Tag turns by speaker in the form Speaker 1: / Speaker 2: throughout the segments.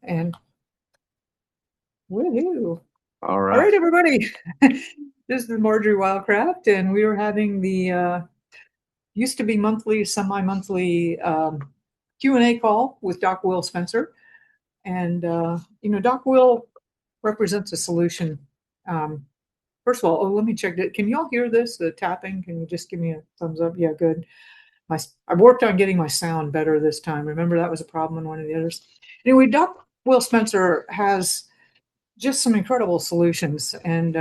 Speaker 1: And woohoo!
Speaker 2: All
Speaker 1: All
Speaker 2: right.
Speaker 1: right, everybody. This is Marjorie Wildcraft, and we are having the used to be monthly, semi-monthly Q&A call with Doc Will Spencer. And Doc Will represents a solution. Um, First of all, let me check it. Can y'all hear this? The tapping? Can you just give me a thumbs up? Yeah, good. I've worked on getting my sound better this time. Remember that was a problem in one of the others. Anyway, Doc Will Spencer has just some incredible solutions. And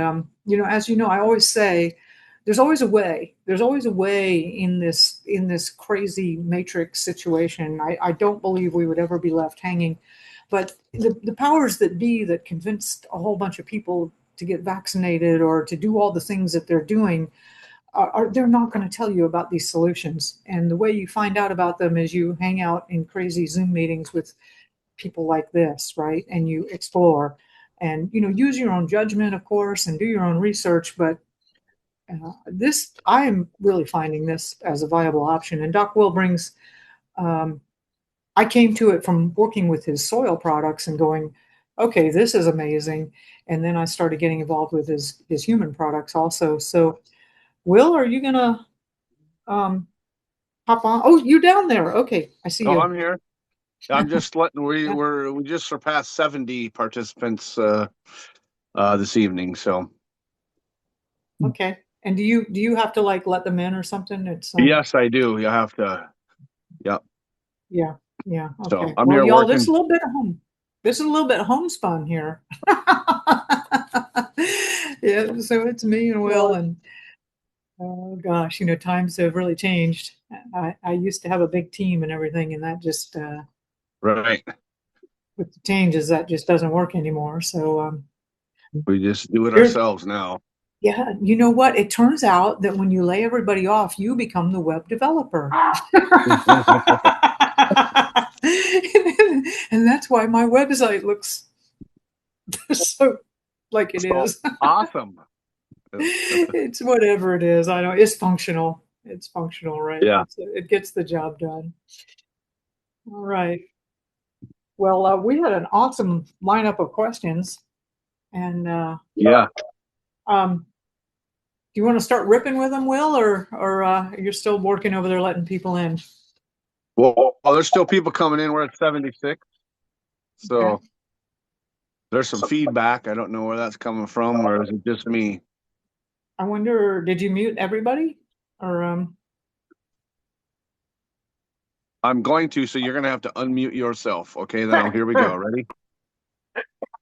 Speaker 1: as you know, I always say, there's always a way. There's always a way in this crazy matrix situation. I don't believe we would ever be left hanging. But the powers that be that convinced a whole bunch of people to get vaccinated or to do all the things that they're doing they're not going to tell you about these solutions. And the way you find out about them is you hang out in crazy Zoom meetings with people like this, right? And you explore and use your own judgment, of course, and do your own research. But this, I am really finding this as a viable option. And Doc Will brings. I came to it from working with his soil products and going, okay, this is amazing. And then I started getting involved with his human products also. So, Will, are you gonna um, hop on? Oh, you're down there. Okay, I see
Speaker 2: Oh,
Speaker 1: you.
Speaker 2: I'm here. I'm just letting
Speaker 1: Yeah.
Speaker 2: we just surpassed 70 participants this evening. So
Speaker 1: Okay. And do you have to like let them in or something? It's
Speaker 2: yes, I do. You have to. Yep.
Speaker 1: yeah, yeah.
Speaker 2: So
Speaker 1: Okay.
Speaker 2: I'm
Speaker 1: Well,
Speaker 2: here
Speaker 1: y'all, this is a
Speaker 2: working.
Speaker 1: little bit of home. This is a little bit homespun here. Yeah. So it's me and Will, and oh gosh, times have really changed. I used to have a big team and everything, and that just
Speaker 2: Right.
Speaker 1: with the changes that just doesn't work anymore. So
Speaker 2: We just do it
Speaker 1: here's
Speaker 2: ourselves now.
Speaker 1: yeah, you know what? It turns out that when you lay everybody off, you become the web developer. And that's why my website looks so like it
Speaker 2: So
Speaker 1: is.
Speaker 2: awesome.
Speaker 1: It's whatever it is. I don't, it's functional. It's functional, right?
Speaker 2: Yeah.
Speaker 1: It gets the job done. All right. Well, we had an awesome lineup of questions. And
Speaker 2: Yeah.
Speaker 1: do you want to start ripping with them, Will, or you're still working over there letting people in?
Speaker 2: Well, there's still people coming in. We're at 76.
Speaker 1: Okay.
Speaker 2: So there's some feedback. I don't know where that's coming from, or is it just me?
Speaker 1: I wonder, did you mute everybody? Or
Speaker 2: I'm going to, so you're going to have to unmute yourself. Okay, then here we go. Ready?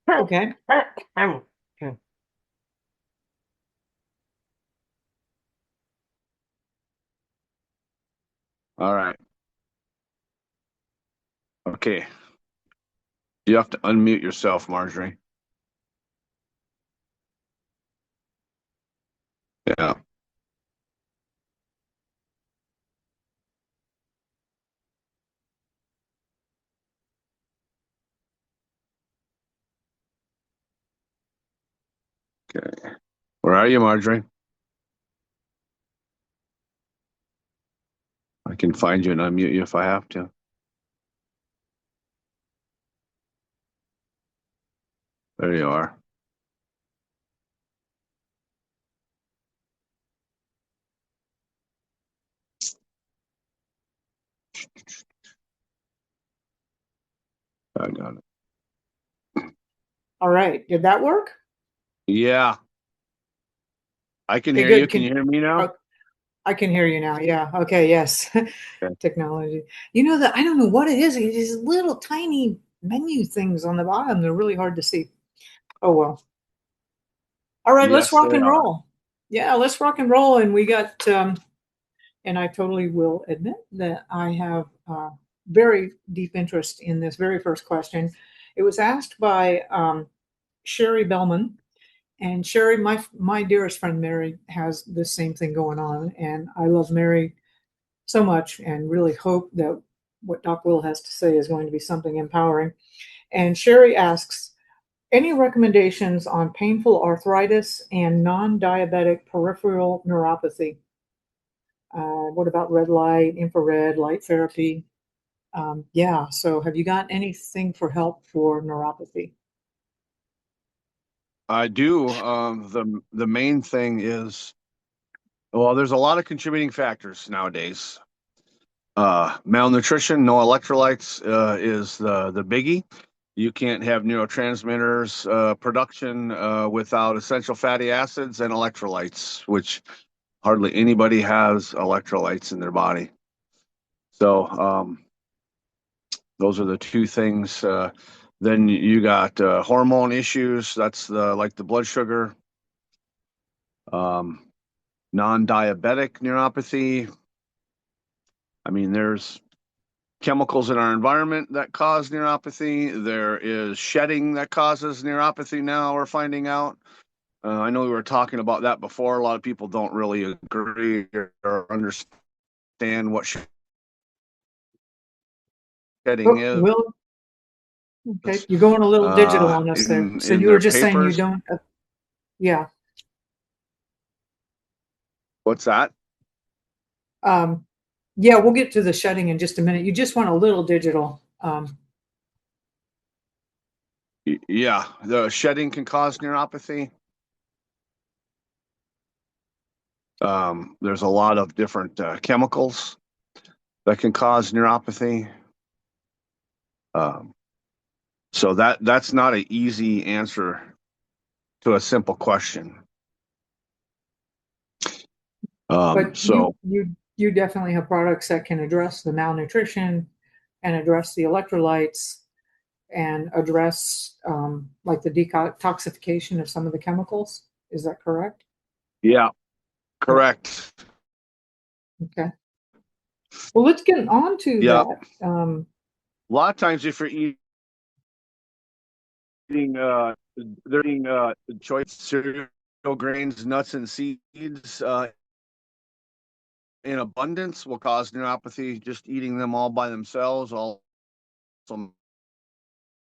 Speaker 1: okay.
Speaker 2: All right. Okay. You have to unmute yourself, Marjorie. Yeah. Okay. Where are you, Marjorie? I can find you and unmute you if I have to. There you are. I got it.
Speaker 1: All right. Did that work?
Speaker 2: Yeah, I can
Speaker 1: Okay,
Speaker 2: hear you.
Speaker 1: good.
Speaker 2: Can you hear me now?
Speaker 1: Oh, I can hear you now. Yeah. Okay. Yes.
Speaker 2: Okay.
Speaker 1: Technology. You know that I don't know what it is. It's these little tiny menu things on the bottom. They're really hard to see. Oh well. All right. Let's
Speaker 2: Yes,
Speaker 1: rock
Speaker 2: they
Speaker 1: and
Speaker 2: are.
Speaker 1: roll. Yeah, let's rock and roll. And we got. And I totally will admit that I have very deep interest in this very first question. It was asked by Sherry Bellman. And Sherry, my dearest friend Mary, has the same thing going on, and I love Mary so much, and really hope that what Doc Will has to say is going to be something empowering. And Sherry asks, any recommendations on painful arthritis and non-diabetic peripheral neuropathy? What about red light, infrared, light therapy? Yeah, so have you got anything for help for neuropathy?
Speaker 2: I do. The main thing is, well, there's a lot of contributing factors nowadays. Malnutrition, no electrolytes, is the biggie. You can't have neurotransmitters production without essential fatty acids and electrolytes, which hardly anybody has electrolytes in their body. So those are the two things. Then you got hormone issues. That's like the blood sugar, um, non-diabetic neuropathy. I mean, there's chemicals in our environment that cause neuropathy. There is shedding that causes neuropathy now, we're finding out. I know we were talking about that before. A lot of people don't really agree or understand what shedding
Speaker 1: Oh,
Speaker 2: is
Speaker 1: Will, okay, you're going a little digital on us there. So
Speaker 2: in
Speaker 1: you were
Speaker 2: their
Speaker 1: just saying you
Speaker 2: papers.
Speaker 1: don't, yeah.
Speaker 2: What's that?
Speaker 1: Um, yeah, we'll get to the shedding in just a minute. You just went a little digital.
Speaker 2: Yeah, the shedding can cause neuropathy. There's a lot of different chemicals that can cause neuropathy. Um, so that's not an easy answer to a simple question.
Speaker 1: But
Speaker 2: So
Speaker 1: you definitely have products that can address the malnutrition and address the electrolytes and address like the detoxification of some of the chemicals. Is that correct?
Speaker 2: yeah,
Speaker 1: Okay.
Speaker 2: correct.
Speaker 1: Okay. Well, let's get on to
Speaker 2: Yeah,
Speaker 1: that.
Speaker 2: a lot of times if you're eating they're eating choice cereal grains, nuts, and seeds in abundance will cause neuropathy. Just eating them all by themselves also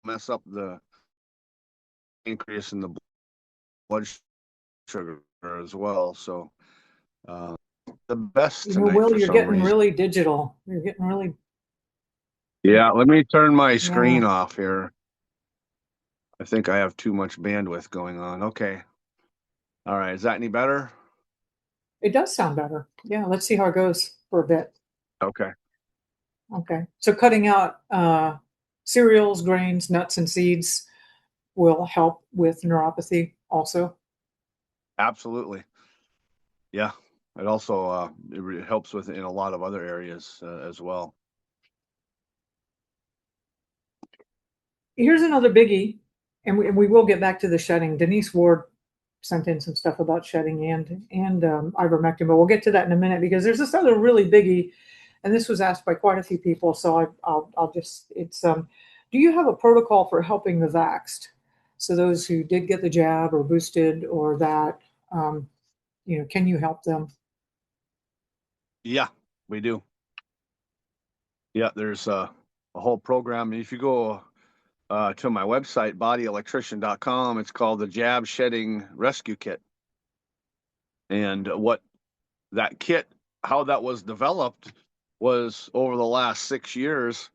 Speaker 2: mess up the increase in the blood sugar as well. So uh, the best tonight
Speaker 1: Will,
Speaker 2: for
Speaker 1: you're
Speaker 2: some
Speaker 1: getting
Speaker 2: reason.
Speaker 1: really digital. You're getting really,
Speaker 2: Yeah, let me turn my
Speaker 1: yeah,
Speaker 2: screen off here. I think I have too much bandwidth going on. Okay. All right. Is that any better?
Speaker 1: it does sound better. Yeah, let's see how it goes for a bit.
Speaker 2: Okay.
Speaker 1: Okay. So cutting out cereals, grains, nuts, and seeds will help with neuropathy also.
Speaker 2: Absolutely. Yeah. It also it helps with in a lot of other areas as well.
Speaker 1: Here's another biggie, and we will get back to the shedding. Denise Ward sent in some stuff about shedding and ivermectin, but we'll get to that in a minute because there's this other really biggie, and this was asked by quite a few people. So I'll just it's do you have a protocol for helping the vaxxed? So those who did get the jab or boosted or that, can you help them?
Speaker 2: Yeah, we do. Yeah, there's a whole program. If you go to my website, bodyelectrician.com, it's called the Jab Shedding Rescue Kit. And what that kit, how that was developed was over the last 6 years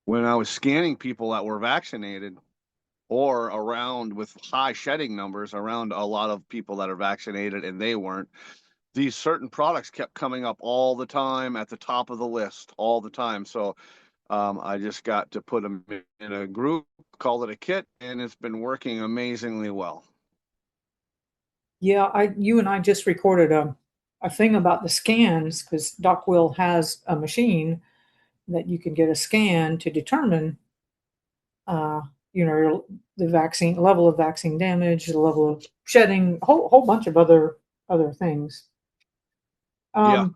Speaker 2: when I was scanning people that were vaccinated or around with high shedding numbers around a lot of people that are vaccinated and they weren't. These certain products kept coming up all the time at the top of the list all the time. So I just got to put them in a group, called it a kit, and it's been working amazingly well.
Speaker 1: Yeah, you and I just recorded a thing about the scans because Doc Will has a machine that you can get a scan to determine, uh, the vaccine level of vaccine damage, the level of shedding, whole bunch of other things.
Speaker 2: Yeah,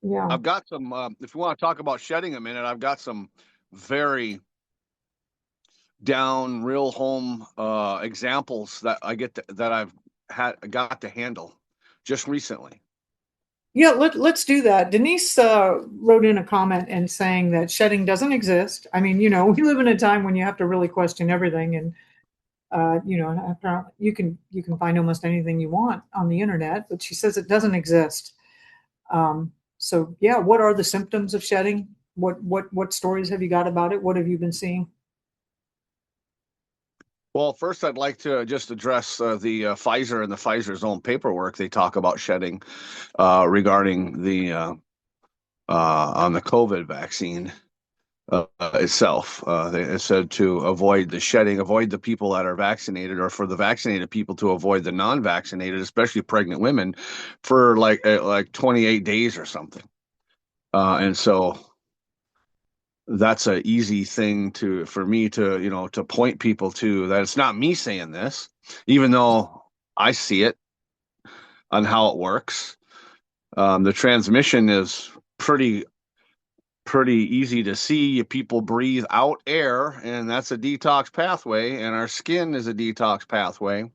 Speaker 1: Yeah,
Speaker 2: I've got some. If you want to talk about shedding a minute, I've got some very down, real home examples that that I've got to handle just recently.
Speaker 1: yeah. Let's do that. Denise wrote in a comment and saying that shedding doesn't exist. I mean, we live in a time when you have to really question everything, and apparently you can find almost anything you want on the internet, but she says it doesn't exist. Um, So yeah, what are the symptoms of shedding? What stories have you got about it? What have you been seeing?
Speaker 2: Well, first, I'd like to just address the Pfizer and the Pfizer's own paperwork. They talk about shedding regarding the on the COVID vaccine itself. They said to avoid the shedding, avoid the people that are vaccinated, or for the vaccinated people to avoid the non-vaccinated, especially pregnant women, for like 28 days or something. And so that's an easy thing for me to to point people to, that it's not me saying this, even though I see it on how it works. The transmission is pretty easy to see. People breathe out air, and that's a detox pathway, and our skin is a detox pathway.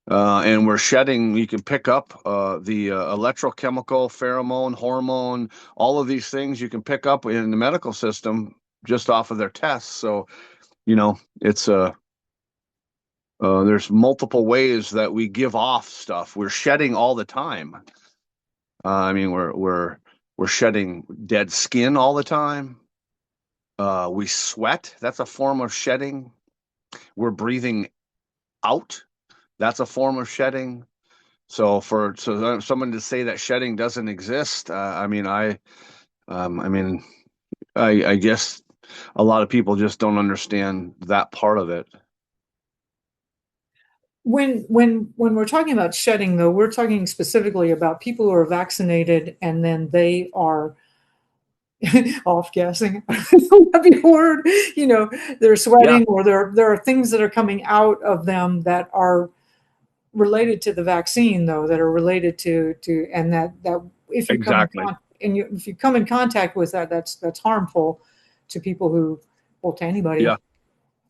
Speaker 2: And we're shedding. You can pick up the electrochemical, pheromone, hormone, all of these things you can pick up in the medical system just off of their tests. So, it's there's multiple ways that we give off stuff. We're shedding all the time. I mean, we're shedding dead skin all the time. We sweat. That's a form of shedding. We're breathing out. That's a form of shedding. So for someone to say that shedding doesn't exist, I mean, I guess a lot of people just don't understand that part of it.
Speaker 1: When we're talking about shedding, though, we're talking specifically about people who are vaccinated and then they are off gassing. That'd be a word. They're
Speaker 2: Yeah,
Speaker 1: sweating, or there are things that are coming out of them that are related to the vaccine, though, that are related to and that if you come in
Speaker 2: exactly.
Speaker 1: if you come in contact with that, that's harmful to people who, well, to
Speaker 2: Yeah.
Speaker 1: anybody.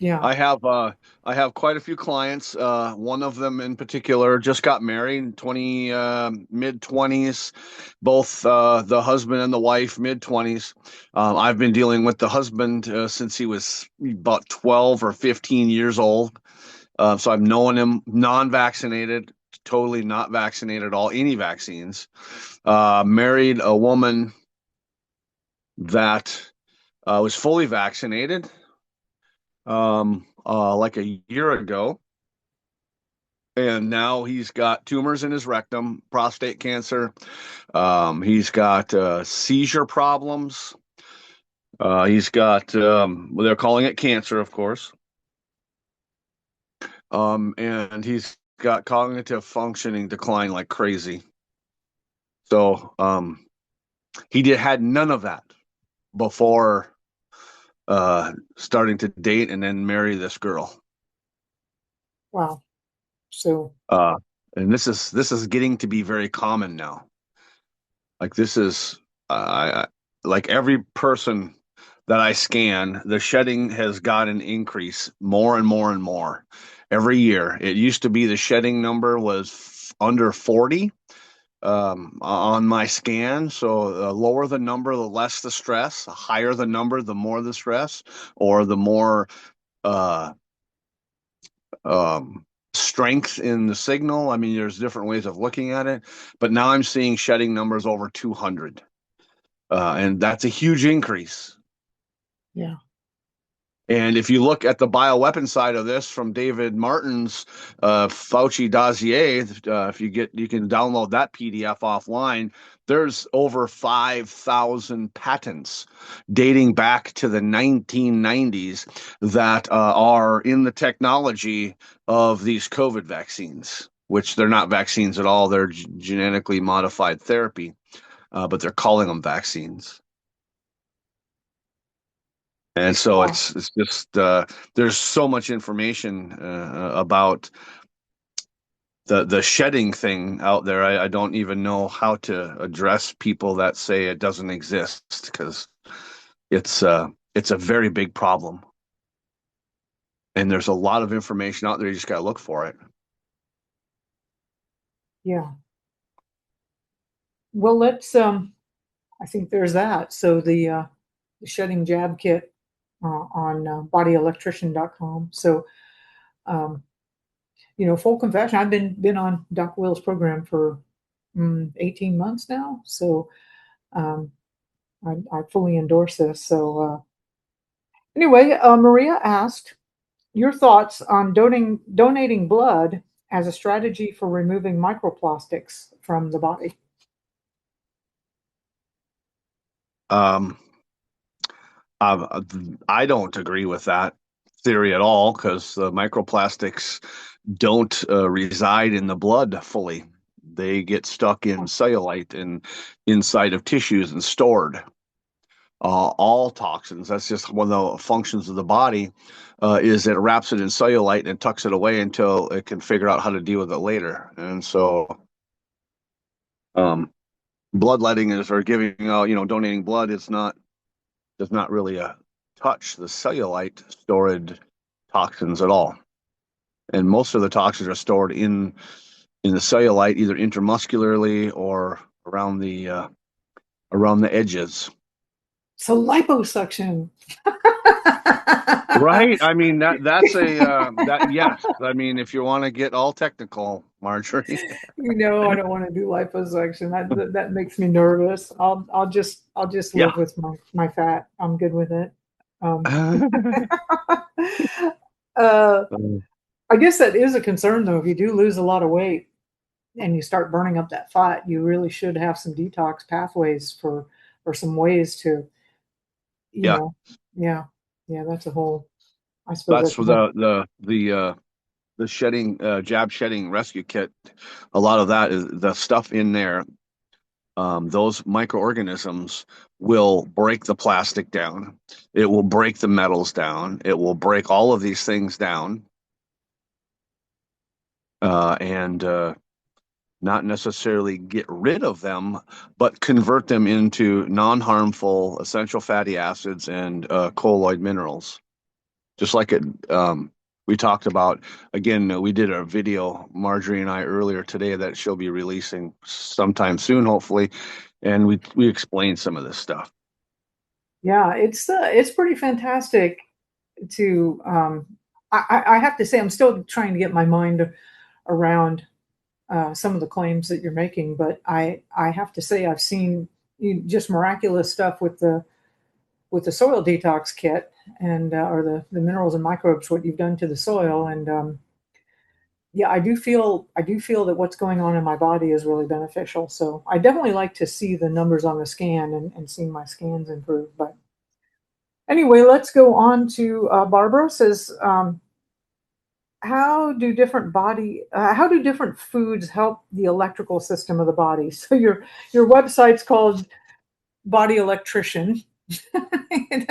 Speaker 1: Yeah.
Speaker 2: I have quite a few clients. One of them in particular just got married, 20 mid 20s, both the husband and the wife mid 20s. I've been dealing with the husband since he was about 12 or 15 years old. So I've known him non-vaccinated, totally not vaccinated at all, any vaccines. Married a woman that was fully vaccinated like a year ago. And now he's got tumors in his rectum, prostate cancer. He's got seizure problems. He's got, well, they're calling it cancer, of course. And he's got cognitive functioning decline like crazy. So had none of that before starting to date and then marry this girl.
Speaker 1: Wow. So
Speaker 2: Uh, and this is getting to be very common now. Like this is like every person that I scan, the shedding has got an increase more and more and more every year. It used to be the shedding number was under 40 on my scan. So the lower the number, the less the stress. The higher the number, the more the stress, or the more uh, um, strength in the signal. I mean, there's different ways of looking at it, but now I'm seeing shedding numbers over 200, and that's a huge increase.
Speaker 1: yeah.
Speaker 2: And if you look at the bioweapon side of this from David Martin's Fauci dossier, if you can download that PDF offline. There's over 5,000 patents dating back to the 1990s that are in the technology of these COVID vaccines, which they're not vaccines at all. They're genetically modified therapy, but they're calling them vaccines. And so
Speaker 1: Wow.
Speaker 2: it's just there's so much information about the shedding thing out there. I don't even know how to address people that say it doesn't exist, because it's a very big problem, and there's a lot of information out there. You just got to look for it.
Speaker 1: Yeah. Well, let's I think there's that. So the shedding jab kit on bodyelectrician.com. So um, full confession, I've been on Doc Wil's program for 18 months now. So Um, I fully endorse this. So anyway, Maria asked your thoughts on donating blood as a strategy for removing microplastics from the body.
Speaker 2: Um, I don't agree with that theory at all because the microplastics don't reside in the blood fully. They get stuck in cellulite and inside of tissues and stored. All toxins, that's just one of the functions of the body, is it wraps it in cellulite and tucks it away until it can figure out how to deal with it later. And so, um, bloodletting is or giving out, donating blood is not does not really touch the cellulite stored toxins at all. And most of the toxins are stored in the cellulite, either intramuscularly or around the edges.
Speaker 1: So liposuction.
Speaker 2: Right. I mean that's a that yes. I mean if you want to get all technical, Marjorie.
Speaker 1: I don't want to do liposuction. That makes me nervous. I'll just
Speaker 2: Yeah.
Speaker 1: live with my fat. I'm good with it. Um, uh, I guess that is a concern though. If you do lose a lot of weight and you start burning up that fat, you really should have some detox pathways for or some ways to, you
Speaker 2: Yeah.
Speaker 1: know, yeah, yeah. That's a whole. I suppose
Speaker 2: That's
Speaker 1: that's a whole.
Speaker 2: the shedding jab shedding rescue kit. A lot of that is the stuff in there. Those microorganisms will break the plastic down. It will break the metals down. It will break all of these things down, and not necessarily get rid of them, but convert them into non-harmful essential fatty acids and colloid minerals. Just like we talked about, again, we did a video, Marjorie and I, earlier today that she'll be releasing sometime soon, hopefully, and we explained some of this stuff.
Speaker 1: Yeah, it's pretty fantastic to. I have to say, I'm still trying to get my mind around some of the claims that you're making, but I have to say I've seen just miraculous stuff with the soil detox kit and or the minerals and microbes what you've done to the soil and yeah I do feel that what's going on in my body is really beneficial. So I definitely like to see the numbers on the scan and see my scans improve. But anyway, let's go on to Barbara says how do different foods help the electrical system of the body? So your website's called Body Electrician. And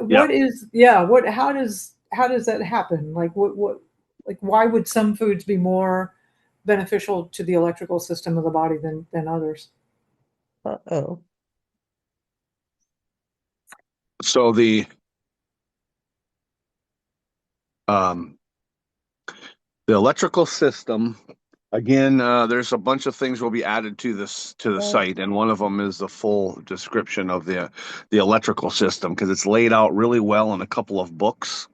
Speaker 2: Yeah.
Speaker 1: what is yeah what how does that happen? Like what like why would some foods be more beneficial to the electrical system of the body than others?
Speaker 3: Uh-oh.
Speaker 2: So um, the electrical system, again, there's a bunch of things will be added to the
Speaker 3: Well,
Speaker 2: site, and one of them is the full description of the electrical system because it's laid out really well in a couple of books.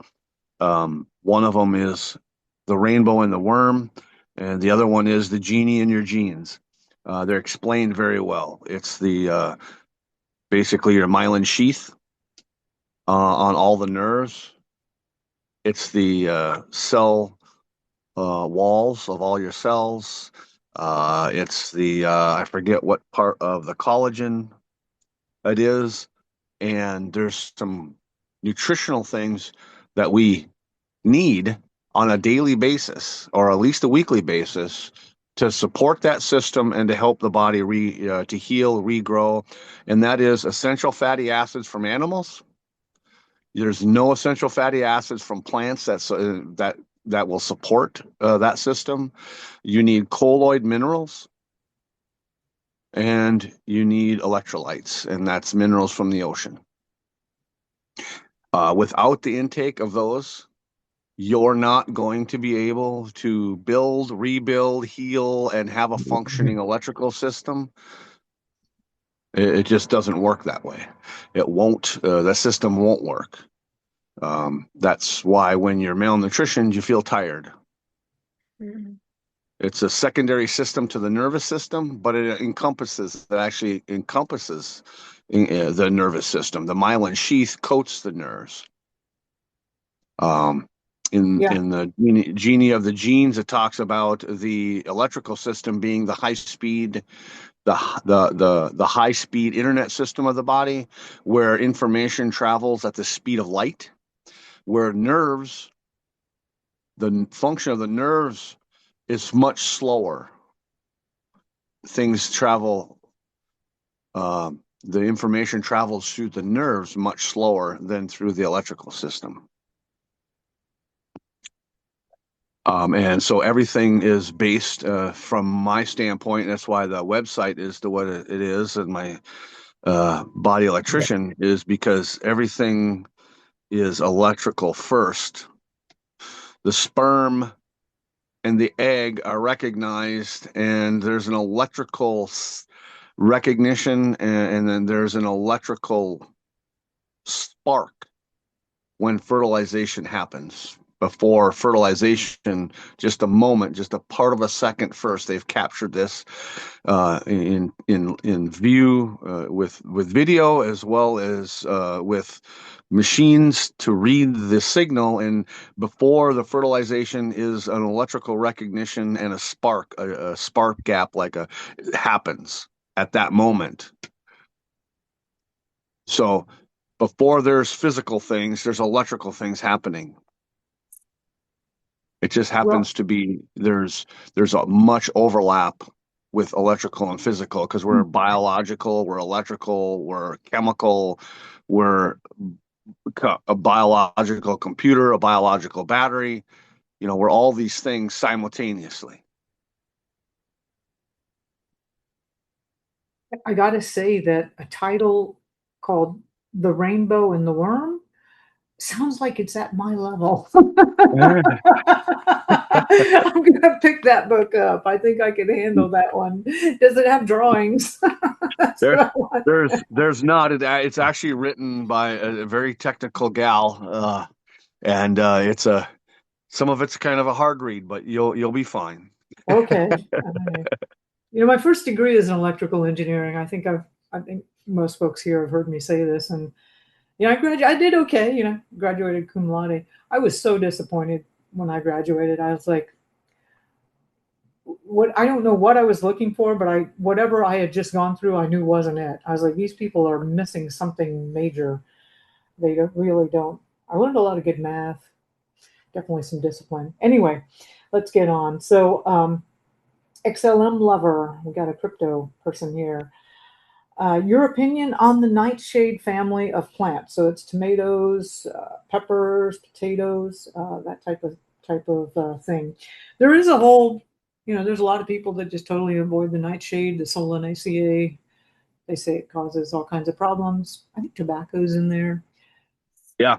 Speaker 2: One of them is The Rainbow and the Worm, and the other one is The Genie in Your Genes. They're explained very well. It's the basically your myelin sheath on all the nerves. It's the cell walls of all your cells. It's the I forget what part of the collagen it is, and there's some nutritional things that we need on a daily basis or at least a weekly basis to support that system and to help the body to heal, regrow, and that is essential fatty acids from animals. There's no essential fatty acids from plants that will support that system. You need colloid minerals and you need electrolytes, and that's minerals from the ocean. Without the intake of those, you're not going to be able to build, rebuild, heal, and have a functioning electrical system. It just doesn't work that way. It won't, the system won't work. That's why when you're malnutritioned, you feel tired.
Speaker 3: mm,
Speaker 2: It's a secondary system to the nervous system, but it actually encompasses the nervous system. The myelin sheath coats the nerves. In the genie of the genes, it talks about the electrical system being the high speed, the high speed internet system of the body, where information travels at the speed of light, where nerves, the function of the nerves is much slower. Things travel, the information travels through the nerves much slower than through the electrical system. And so everything is based, from my standpoint, that's why the website is what it is, and my body electrician is, because everything is electrical first. The sperm and the egg are recognized, and there's an electrical recognition, and then there's an electrical spark when fertilization happens. Before fertilization, just a moment, just a part of a second first, they've captured this in view, with video, as well as with machines to read the signal. And before the fertilization is an electrical recognition and a spark gap, it happens at that moment. So before there's physical things, there's electrical things happening. It just happens to be there's a much overlap with electrical and physical, because we're biological, we're electrical, we're chemical, we're a biological computer, a biological battery. We're all these things simultaneously.
Speaker 1: I got to say that a title called The Rainbow and the Worm sounds like it's at my level. I'm going to pick that book up. I think I can handle that one. Does it have drawings?
Speaker 2: There's not. It's actually written by a very technical gal, and some of it's kind of a hard read, but you'll be fine.
Speaker 1: Okay. My first degree is in electrical engineering. I think most folks here have heard me say this, and I did okay. Graduated cum laude. I was so disappointed when I graduated. I was like, I don't know what I was looking for, but whatever I had just gone through, I knew wasn't it. I was like, these people are missing something major. They really don't. I learned a lot of good math, definitely some discipline. Anyway, let's get on. So, XLM lover, we got a crypto person here. Your opinion on the nightshade family of plants? So it's tomatoes, peppers, potatoes, that type of thing. There is a whole, there's a lot of people that just totally avoid the nightshade, the Solanaceae. They say it causes all kinds of problems. I think tobacco's in there.
Speaker 2: Yeah.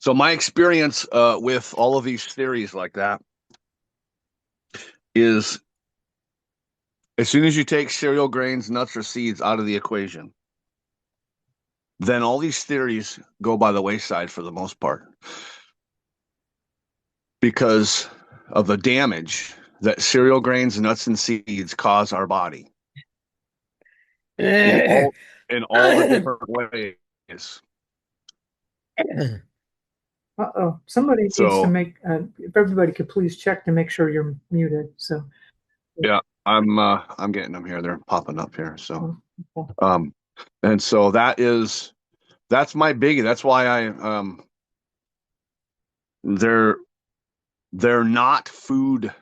Speaker 2: So my experience with all of these theories like that is, as soon as you take cereal grains, nuts, or seeds out of the equation, then all these theories go by the wayside for the most part, because of the damage that cereal grains, nuts, and seeds cause our body in all the different ways.
Speaker 1: Uh-oh, somebody needs to make, if everybody could please check to make sure you're muted. So
Speaker 2: yeah, I'm getting them here. They're popping up here. So,
Speaker 1: okay.
Speaker 2: And so that's my biggie. That's why they're not food.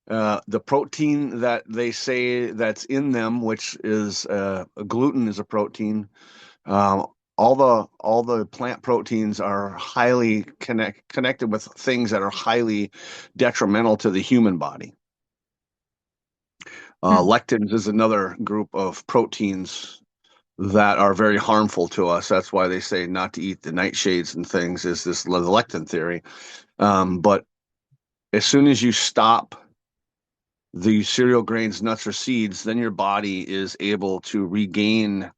Speaker 2: The protein that they say that's in them, which is gluten, is a protein. All the plant proteins are highly connected with things that are highly detrimental to the human body. Lectins is another group of proteins that are very harmful to us. That's why they say not to eat the nightshades and things, is this the lectin theory. But as soon as you stop the cereal grains, nuts, or seeds, then your body is able to regain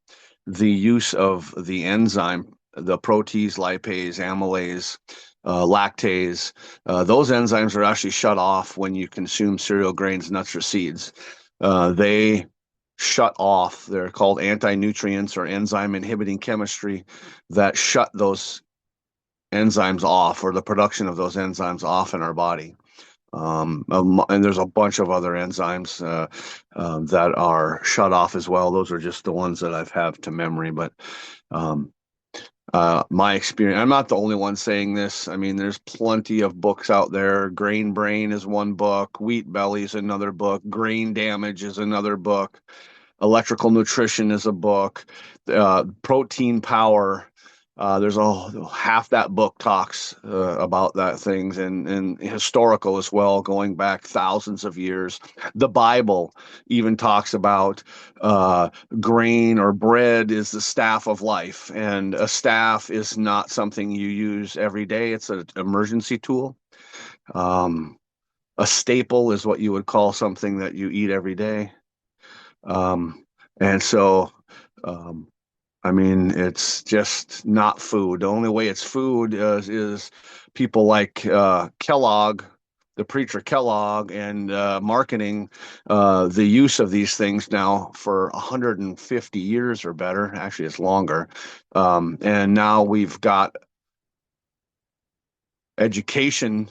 Speaker 2: the use of the enzyme, the protease, lipase, amylase, lactase. Those enzymes are actually shut off when you consume cereal, grains, nuts, or seeds. They shut off. They're called anti-nutrients or enzyme inhibiting chemistry that shut those enzymes off, or the production of those enzymes off in our body. And there's a bunch of other enzymes that are shut off as well. Those are just the ones that I've have to memory. But my experience, I'm not the only one saying this. I mean, there's plenty of books out there. Grain Brain is one book. Wheat Belly is another book. Grain Damage is another book. Electrical Nutrition is a book. Protein Power. There's a half that book talks about that things, and historical as well, going back thousands of years. The Bible even talks about grain or bread is the staff of life, and a staff is not something you use every day. It's an emergency tool. A staple is what you would call something that you eat every day. And so, I mean, it's just not food. The only way it's food is people like Kellogg, the preacher Kellogg, and marketing the use of these things now for 150 years or better. Actually, it's longer. And now we've got education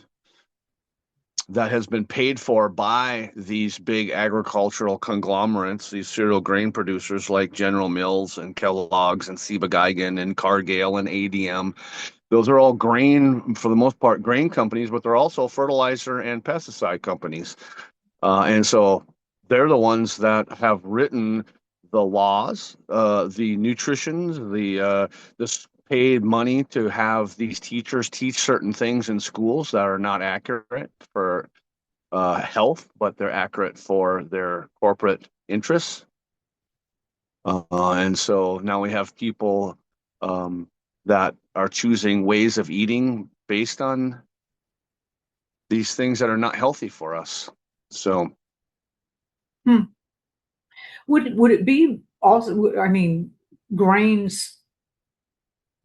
Speaker 2: that has been paid for by these big agricultural conglomerates, these cereal grain producers like General Mills and Kellogg's and Ciba Geigen and Cargill and ADM. Those are all grain, for the most part, grain companies, but they're also fertilizer and pesticide companies. And so they're the ones that have written the laws, the nutrition, this paid money to have these teachers teach certain things in schools that are not accurate for health, but they're accurate for their corporate interests. And so now we have people that are choosing ways of eating based on these things that are not healthy for us. So,
Speaker 1: Would it be also? I mean, grains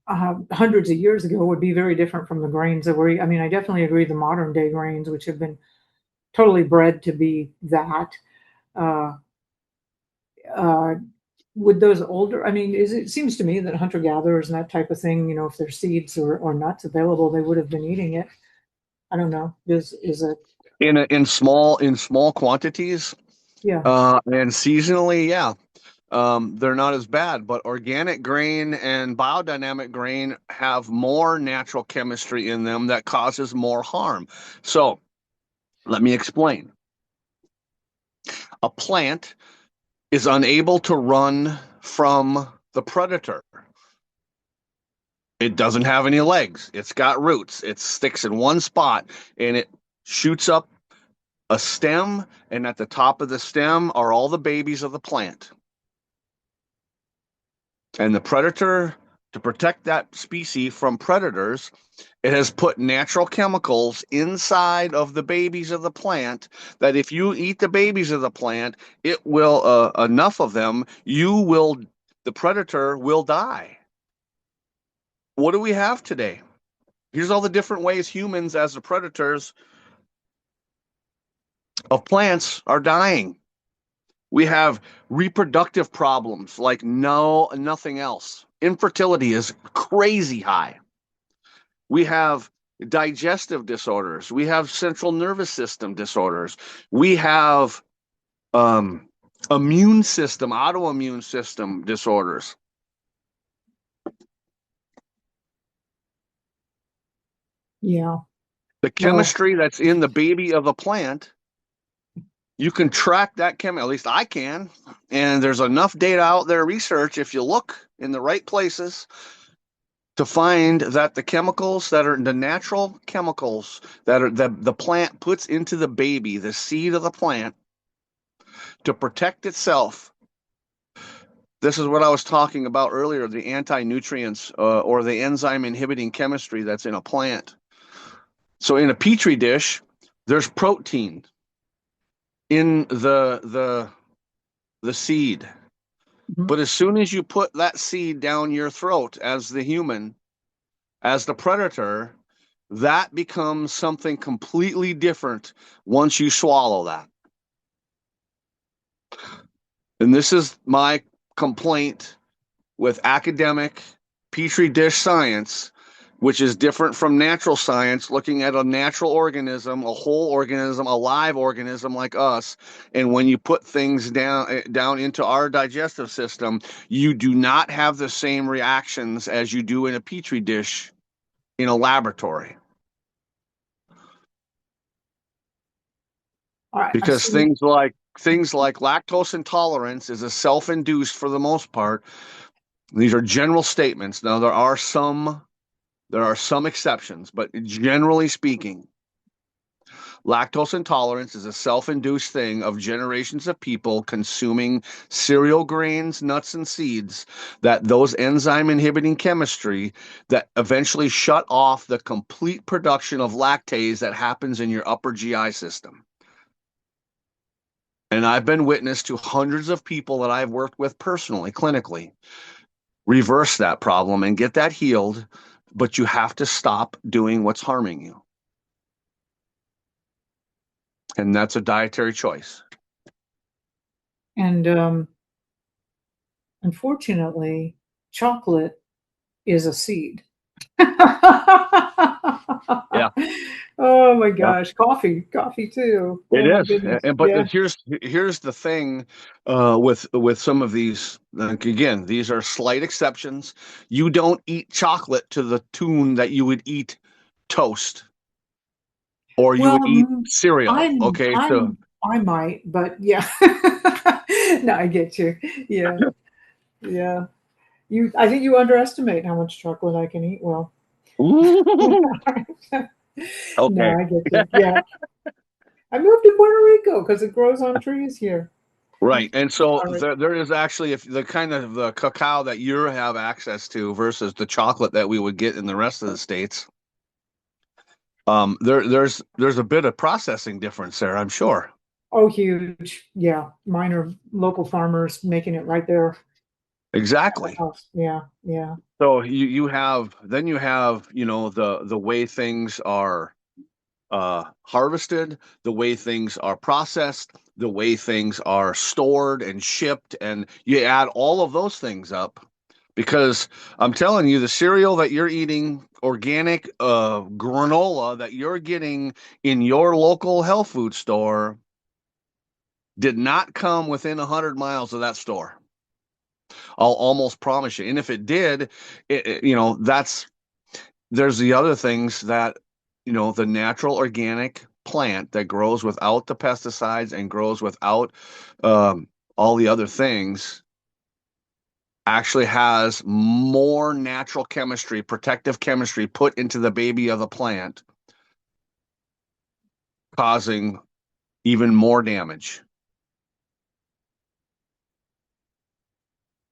Speaker 1: hundreds of years ago would be very different from the grains that were. I mean, I definitely agree. The modern day grains, which have been totally bred to be that. Uh, uh, would those older? I mean, it seems to me that hunter gatherers and that type of thing, you know, if there's seeds or nuts available, they would have been eating it. I don't know. Is it?
Speaker 2: in small quantities,
Speaker 1: Yeah.
Speaker 2: and seasonally, yeah. They're not as bad, but organic grain and biodynamic grain have more natural chemistry in them that causes more harm. So let me explain. A plant is unable to run from the predator. It doesn't have any legs. It's got roots. It sticks in one spot and it shoots up a stem, and at the top of the stem are all the babies of the plant. And the predator, to protect that species from predators, it has put natural chemicals inside of the babies of the plant that if you eat the babies of the plant, it will, enough of them, the predator will die. What do we have today? Here's all the different ways humans, as the predators of plants, are dying. We have reproductive problems like nothing else. Infertility is crazy high. We have digestive disorders. We have central nervous system disorders. We have autoimmune system disorders.
Speaker 1: Yeah.
Speaker 2: The chemistry that's in the baby of a plant, you can track that at least I can, and there's enough data out there, research, if you look in the right places, to find that the chemicals that are the natural chemicals that are the plant puts into the baby, the seed of the plant, to protect itself. This is what I was talking about earlier, the anti-nutrients or the enzyme inhibiting chemistry that's in a plant. So in a petri dish, there's protein in the seed.
Speaker 1: Mm-hmm.
Speaker 2: But as soon as you put that seed down your throat as the human, as the predator, that becomes something completely different once you swallow that. And this is my complaint with academic petri dish science, which is different from natural science, looking at a natural organism, a whole organism, a live organism like us. And when you put things down into our digestive system, you do not have the same reactions as you do in a petri dish in a laboratory.
Speaker 1: All right.
Speaker 2: Because things like lactose intolerance is a self-induced for the most part. These are general statements. Now there are some exceptions, but generally speaking, lactose intolerance is a self-induced thing of generations of people consuming cereal grains, nuts, and seeds, that those enzyme inhibiting chemistry that eventually shut off the complete production of lactase that happens in your upper GI system. And I've been witness to hundreds of people that I've worked with personally, clinically, reverse that problem and get that healed, but you have to stop doing what's harming you. And that's a dietary choice.
Speaker 1: And unfortunately, chocolate is a seed.
Speaker 2: Yeah.
Speaker 1: Oh my gosh, coffee too.
Speaker 2: It
Speaker 1: Oh my
Speaker 2: is.
Speaker 1: goodness.
Speaker 2: But
Speaker 1: Yeah.
Speaker 2: here's the thing with some of these, like, again, these are slight exceptions. You don't eat chocolate to the tune that you would eat toast or you
Speaker 1: Well,
Speaker 2: would eat cereal.
Speaker 1: I'm
Speaker 2: Okay, so
Speaker 1: I'm I might, but yeah. No, I get you. Yeah. Yeah. I think you underestimate how much chocolate I can eat. Well, no,
Speaker 2: okay.
Speaker 1: I get you. Yeah. I moved to Puerto Rico because it grows on trees here.
Speaker 2: Right. And so
Speaker 1: All right.
Speaker 2: there is actually, if the kind of the cacao that you have access to versus the chocolate that we would get in the rest of the states, there's a bit of processing difference there, I'm sure.
Speaker 1: Oh, huge. Yeah. Mine are local farmers making it right there at the
Speaker 2: Exactly.
Speaker 1: house. Yeah. Yeah.
Speaker 2: So you have the way things are harvested, the way things are processed, the way things are stored and shipped, and you add all of those things up. Because I'm telling you, the cereal that you're eating, organic granola that you're getting in your local health food store, did not come within 100 miles of that store. I'll almost promise you. And if it did, there's the other things that, the natural organic plant that grows without the pesticides and grows without all the other things actually has more natural chemistry, protective chemistry put into the baby of the plant, causing even more damage.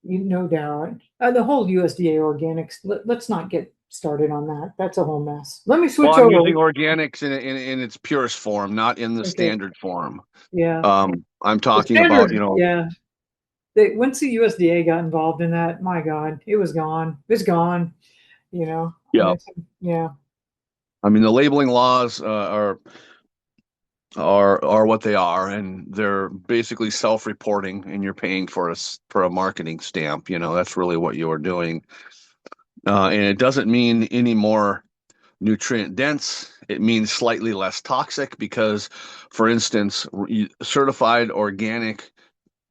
Speaker 1: No doubt. The whole USDA organics, let's not get started on that. That's a whole mess. Let me
Speaker 2: Well,
Speaker 1: switch
Speaker 2: I'm
Speaker 1: over.
Speaker 2: using organics in its purest form, not in the
Speaker 1: Okay.
Speaker 2: standard form.
Speaker 1: Yeah.
Speaker 2: I'm
Speaker 1: The
Speaker 2: talking about,
Speaker 1: standard, yeah. Once the USDA got involved in that, my God, it was gone. It's gone, you know. And
Speaker 2: yeah.
Speaker 1: it's, yeah.
Speaker 2: I mean, the labeling laws are what they are, and they're basically self-reporting, and you're paying for a marketing stamp. That's really what you're doing, and it doesn't mean any more nutrient dense. It means slightly less toxic because, for instance, certified organic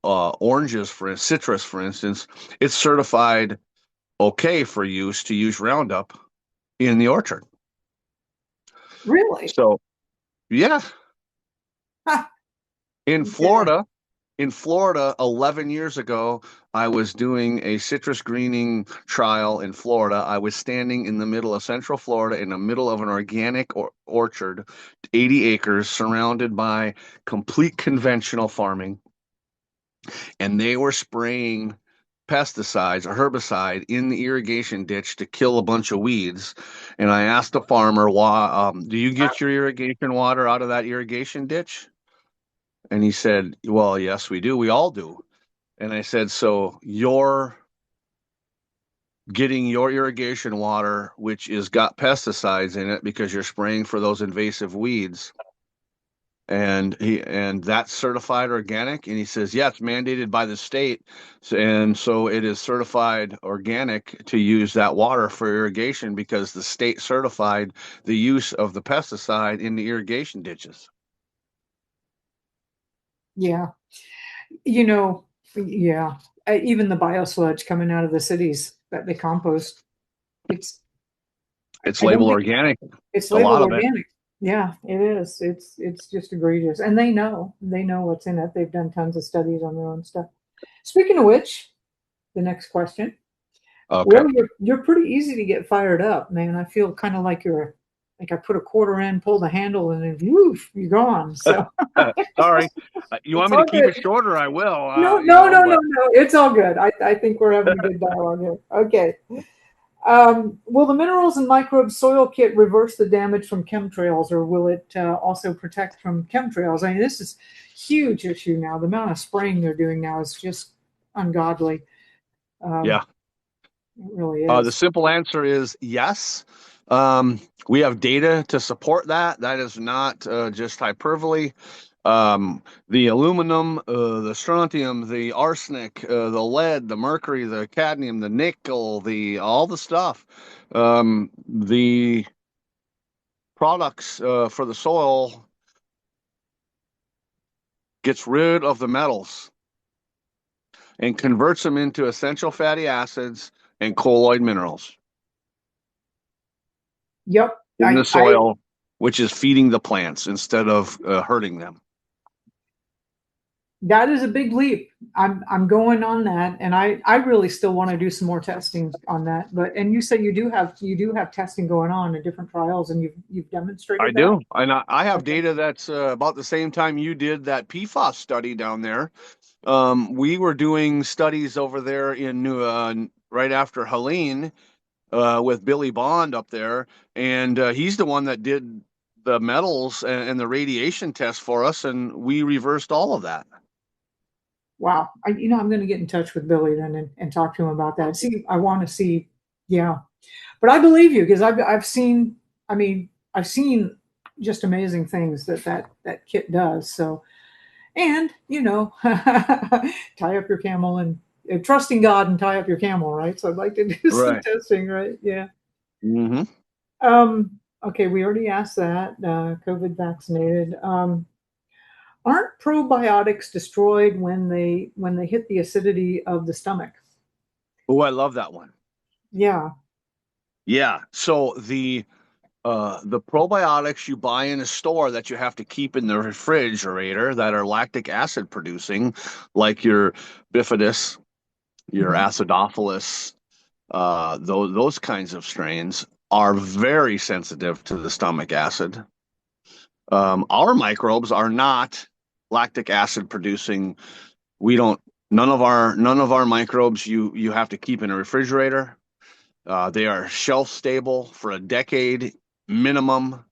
Speaker 2: oranges, citrus, for instance, it's certified okay for use to use Roundup in the orchard.
Speaker 1: Really?
Speaker 2: So, yeah,
Speaker 1: Ha,
Speaker 2: in
Speaker 1: yeah.
Speaker 2: Florida. In Florida, 11 years ago, I was doing a citrus greening trial in Florida. I was standing in the middle of Central Florida in the middle of an organic orchard, 80 acres, surrounded by complete conventional farming. And they were spraying pesticides or herbicide in the irrigation ditch to kill a bunch of weeds. And I asked the farmer, "Why, do you get your irrigation water out of that irrigation ditch?" And he said, "Well, yes, we do. We all do." And I said, "So getting your irrigation water, which is got pesticides in it because you're spraying for those invasive weeds. And that's certified organic. And he says, yeah, it's mandated by the state. And so it is certified organic to use that water for irrigation because the state certified the use of the pesticide in the irrigation ditches.
Speaker 1: Yeah. Yeah. Even the biosludge coming out of the cities that they compost, it's,
Speaker 2: It's
Speaker 1: I don't
Speaker 2: labeled
Speaker 1: think
Speaker 2: organic,
Speaker 1: it's
Speaker 2: a lot
Speaker 1: labeled
Speaker 2: of it.
Speaker 1: organic. Yeah, it is. It's just egregious. And they know what's in it. They've done tons of studies on their own stuff. Speaking of which, the next question.
Speaker 2: Okay.
Speaker 1: Well, you're pretty easy to get fired up, man. I feel kind of like I put a quarter in, pull the handle, and then woof, you're gone. So
Speaker 2: Sorry. You
Speaker 1: it's
Speaker 2: want me to
Speaker 1: all
Speaker 2: keep
Speaker 1: good.
Speaker 2: it shorter? I will,
Speaker 1: No, no, no, no,
Speaker 2: but
Speaker 1: no. It's all good. I think we're having a good dialogue here. Okay. Will the minerals and microbes soil kit reverse the damage from chemtrails, or will it also protect from chemtrails? I mean, this is a huge issue now. The amount of spraying they're doing now is just ungodly.
Speaker 2: yeah.
Speaker 1: It really
Speaker 2: The
Speaker 1: is.
Speaker 2: simple answer is yes. We have data to support that. That is not just hyperbole. The aluminum, the strontium, the arsenic, the lead, the mercury, the cadmium, the nickel, the all the stuff. The products for the soil gets rid of the metals and converts them into essential fatty acids and colloid minerals
Speaker 1: Yep.
Speaker 2: in the
Speaker 1: I
Speaker 2: soil, which is feeding the plants instead of hurting them.
Speaker 1: That is a big leap. I'm going on that, and I really still want to do some more testing on that. But and you said you do have testing going on in different trials, and you've
Speaker 2: I
Speaker 1: demonstrated that.
Speaker 2: do. And I have
Speaker 1: Okay.
Speaker 2: data that's about the same time you did that PFAS study down there. We were doing studies over there in right after Helene with Billy Bond up there, and he's the one that did the metals and the radiation test for us, and we reversed all of that.
Speaker 1: Wow. I'm going to get in touch with Billy then and talk to him about that. See, I want to see. Yeah, but I believe you because I've seen. I mean, I've seen just amazing things that kit does. So and tie up your camel and trusting God and tie up your camel, right? So I'd like to do some
Speaker 2: Right.
Speaker 1: testing, right? Yeah.
Speaker 2: Mm-hmm.
Speaker 1: Okay, we already asked that. COVID vaccinated. Aren't probiotics destroyed when they hit the acidity of the stomach?
Speaker 2: Oh, I love that one.
Speaker 1: Yeah.
Speaker 2: Yeah. So the probiotics you buy in a store that you have to keep in the refrigerator that are lactic acid producing, like your bifidus, your
Speaker 1: Mhm.
Speaker 2: acidophilus, those kinds of strains are very sensitive to the stomach acid. Our microbes are not lactic acid producing. We don't. None of our microbes you have to keep in a refrigerator. They are shelf stable for a decade minimum,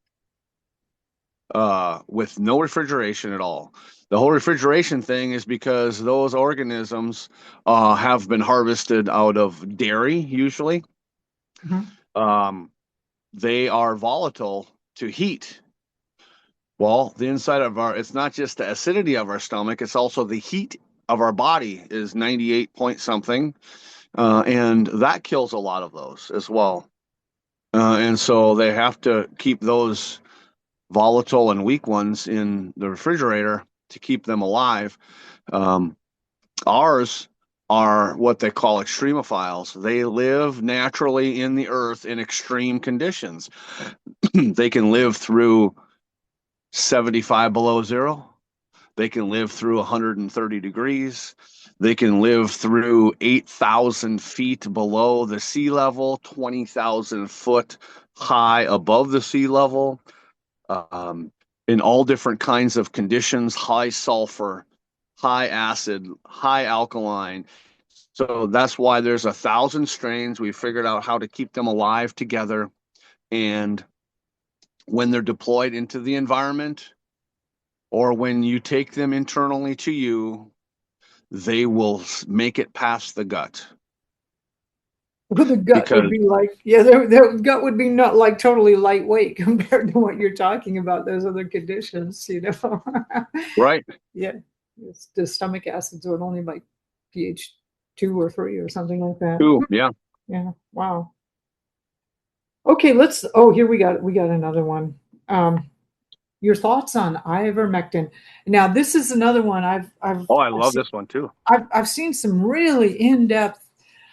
Speaker 2: with no refrigeration at all. The whole refrigeration thing is because those organisms have been harvested out of dairy, usually.
Speaker 1: Mhm.
Speaker 2: Um, they are volatile to heat. Well, the inside of it's not just the acidity of our stomach, it's also the heat of our body is 98 point something. And that kills a lot of those as well. And so they have to keep those volatile and weak ones in the refrigerator to keep them alive. Um, Ours are what they call extremophiles. They live naturally in the earth in extreme conditions. They can live through 75 below zero. They can live through 130 degrees. They can live through 8,000 feet below the sea level, 20,000 foot high above the sea level, um, in all different kinds of conditions, high sulfur, high acid, high alkaline. So that's why there's 1,000 strains. We figured out how to keep them alive together. And when they're deployed into the environment, or when you take them internally to you, they will make it past the gut.
Speaker 1: Well, the gut would
Speaker 2: because
Speaker 1: be like, yeah, the gut would be not like totally lightweight compared to what you're talking about, those other conditions, you know?
Speaker 2: right.
Speaker 1: Yeah, the stomach acids would only like pH 2 or 3 or something like that.
Speaker 2: Ooh, yeah.
Speaker 1: Yeah, wow. Okay, here we got another one. Um, your thoughts on ivermectin. Now, this is another one
Speaker 2: Oh, I love this one too.
Speaker 1: I've seen some really in-depth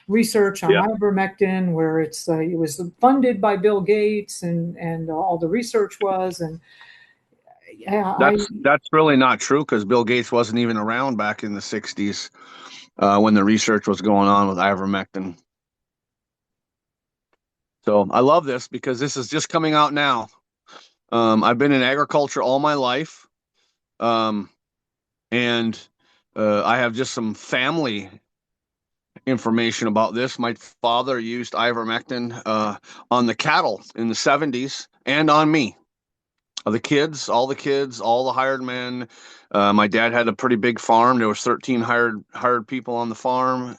Speaker 1: research on
Speaker 2: Yeah.
Speaker 1: ivermectin where it was funded by Bill Gates and all the research was, and yeah,
Speaker 2: That's really not true because Bill Gates wasn't even around back in the 60s when the research was going on with ivermectin. So I love this because this is just coming out now. I've been in agriculture all my life, um, and I have just some family information about this. My father used ivermectin on the cattle in the 70s and on me. The kids, all the hired men. My dad had a pretty big farm. There was 13 hired people on the farm,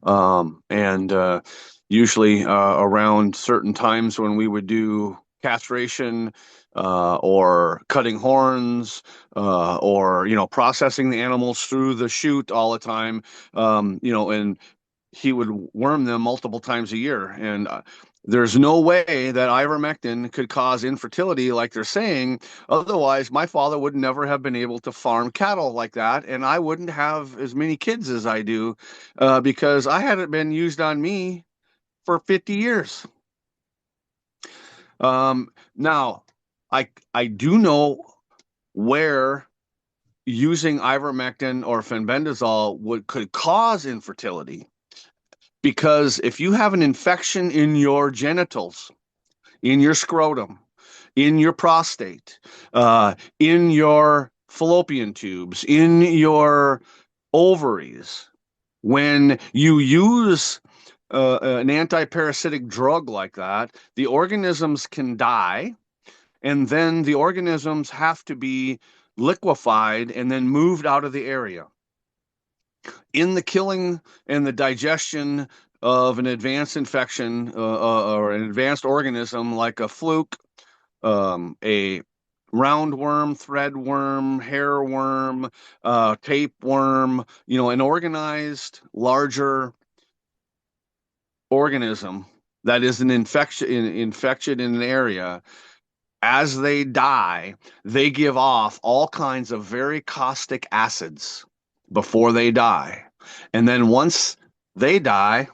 Speaker 2: and usually around certain times when we would do castration or cutting horns or processing the animals through the chute all the time, and he would worm them multiple times a year. And there's no way that ivermectin could cause infertility like they're saying. Otherwise, my father would never have been able to farm cattle like that, and I wouldn't have as many kids as I do because I hadn't been used on me for 50 years. Now, I do know where using ivermectin or fenbendazole could cause infertility. Because if you have an infection in your genitals, in your scrotum, in your prostate, in your fallopian tubes, in your ovaries, when you use an antiparasitic drug like that, the organisms can die, and then the organisms have to be liquefied and then moved out of the area in the killing and the digestion of an advanced infection or an advanced organism like a fluke, a roundworm, threadworm, hairworm, tapeworm, an organized, larger organism that is an infection in an area. As they die, they give off all kinds of very caustic acids before they die. And then once they die,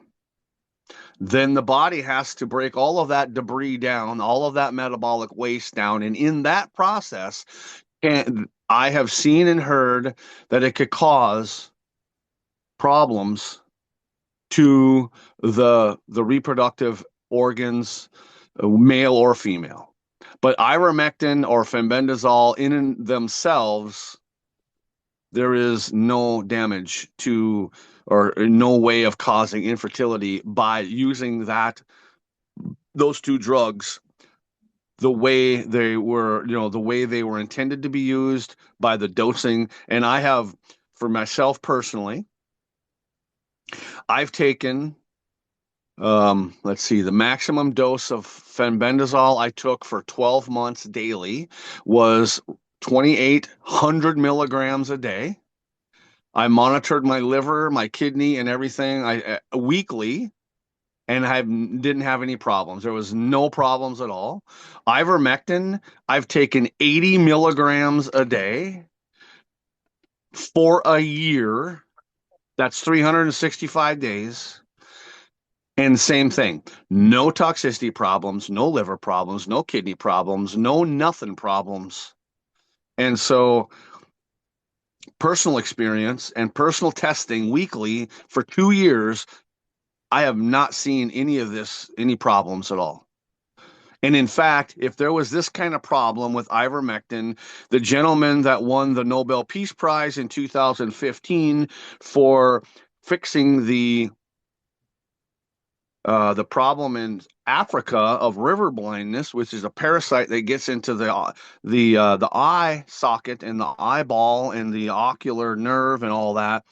Speaker 2: then the body has to break all of that debris down, all of that metabolic waste down. And in that process, I have seen and heard that it could cause problems to the reproductive organs, male or female. But ivermectin or fenbendazole in themselves, there is no damage to or no way of causing infertility by using those two drugs the way they were, the way they were intended to be used by the dosing. And I have, for myself personally, I've taken let's see, the maximum dose of fenbendazole I took for 12 months daily was 2,800 milligrams a day. I monitored my liver, my kidney, and everything weekly, and I didn't have any problems. There was no problems at all. Ivermectin, I've taken 80 milligrams a day for a year. That's 365 days. And same thing, no toxicity problems, no liver problems, no kidney problems, no nothing problems. And so personal experience and personal testing weekly for 2 years, I have not seen any problems at all. And in fact, if there was this kind of problem with ivermectin, the gentleman that won the Nobel Peace Prize in 2015 for fixing the problem in Africa of river blindness, which is a parasite that gets into the eye socket and the eyeball and the ocular nerve and all that.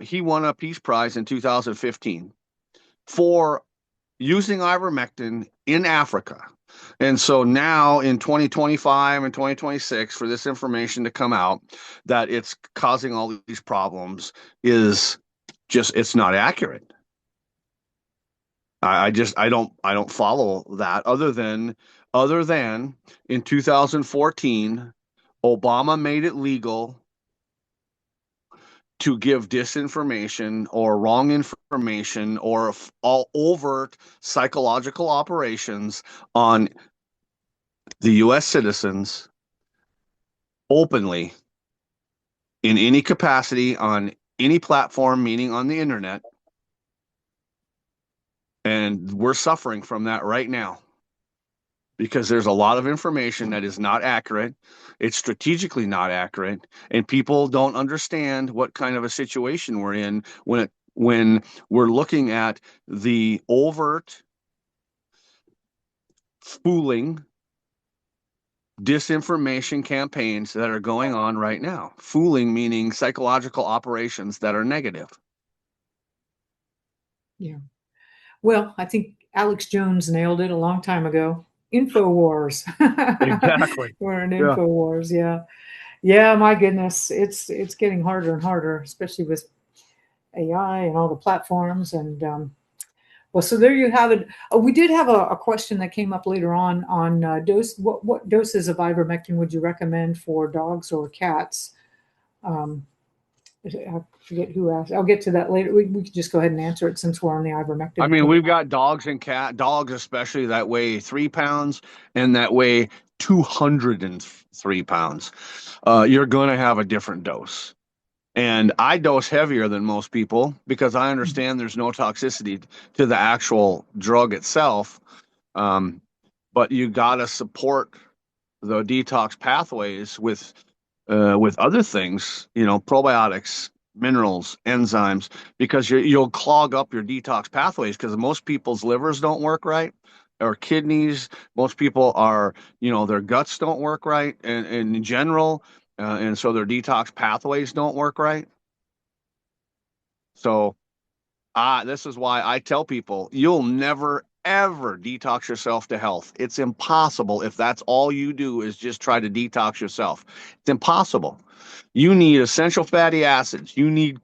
Speaker 2: He won a Peace Prize in 2015 for using ivermectin in Africa. And so now in 2025 and 2026, for this information to come out that it's causing all these problems is just, it's not accurate. I don't follow that other than in 2014, Obama made it legal to give disinformation or wrong information or all overt psychological operations on the US citizens openly in any capacity on any platform, meaning on the internet. And we're suffering from that right now because there's a lot of information that is not accurate. It's strategically not accurate, and people don't understand what kind of a situation we're in when we're looking at the overt fooling disinformation campaigns that are going on right now. Fooling meaning psychological operations that are negative.
Speaker 1: Yeah. Well, I think Alex Jones nailed it a long time ago. Infowars.
Speaker 2: Exactly.
Speaker 1: We're in
Speaker 2: Yeah.
Speaker 1: Infowars. Yeah. Yeah. My goodness. It's getting harder and harder, especially with AI and all the platforms. And well, so there you have it. We did have a question that came up later on dose. What doses of ivermectin would you recommend for dogs or cats? Um, I forget who asked. I'll get to that later. We can just go ahead and answer it since we're on the ivermectin.
Speaker 2: I mean, we've got dogs and dogs, especially that weigh 3 pounds and that weigh 203 pounds. You're going to have a different dose. And I dose heavier than most people because I understand there's no toxicity to the actual drug itself. But you got to support the detox pathways with other things, probiotics, minerals, enzymes, because you'll clog up your detox pathways because most people's livers don't work right or kidneys. Most people are, their guts don't work right and in general. And so their detox pathways don't work right. So this is why I tell people you'll never, ever detox yourself to health. It's impossible if that's all you do is just try to detox yourself. It's impossible. You need essential fatty acids. You need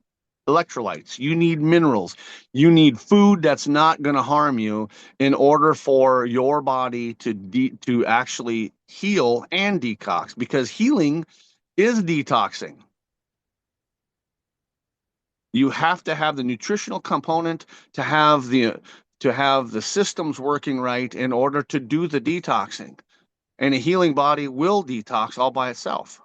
Speaker 2: electrolytes. You need minerals. You need food that's not going to harm you in order for your body to actually heal and detox, because healing is detoxing. You have to have the nutritional component to have the systems working right in order to do the detoxing. And a healing body will detox all by itself.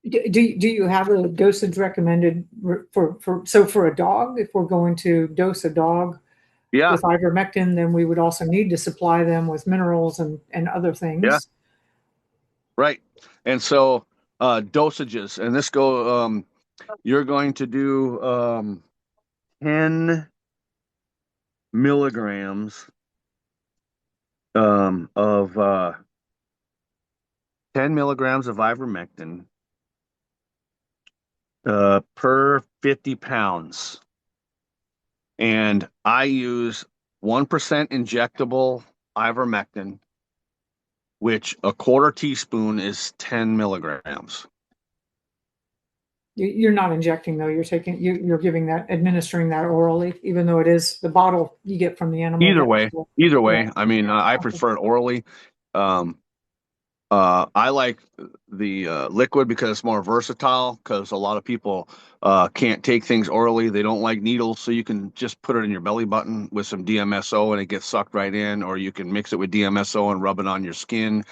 Speaker 1: Do you have a dosage recommended for a dog? If we're going to dose a dog with ivermectin, then we would also need to supply them with minerals and other things.
Speaker 2: Yeah. Right. And so dosages, and you're going to do 10 milligrams of 10 milligrams of ivermectin per 50 pounds. And I use 1% injectable ivermectin, which a quarter teaspoon is 10 milligrams.
Speaker 1: You're not injecting though. You're giving that, administering that orally, even though it is the bottle you get from the animal.
Speaker 2: Either way.
Speaker 1: Yeah.
Speaker 2: I mean, I prefer it orally. I like the liquid because it's more versatile, because a lot of people can't take things orally. They don't like needles, so you can just put it in your belly button with some DMSO and it gets sucked right in, or you can mix it with DMSO and rub it on your skin,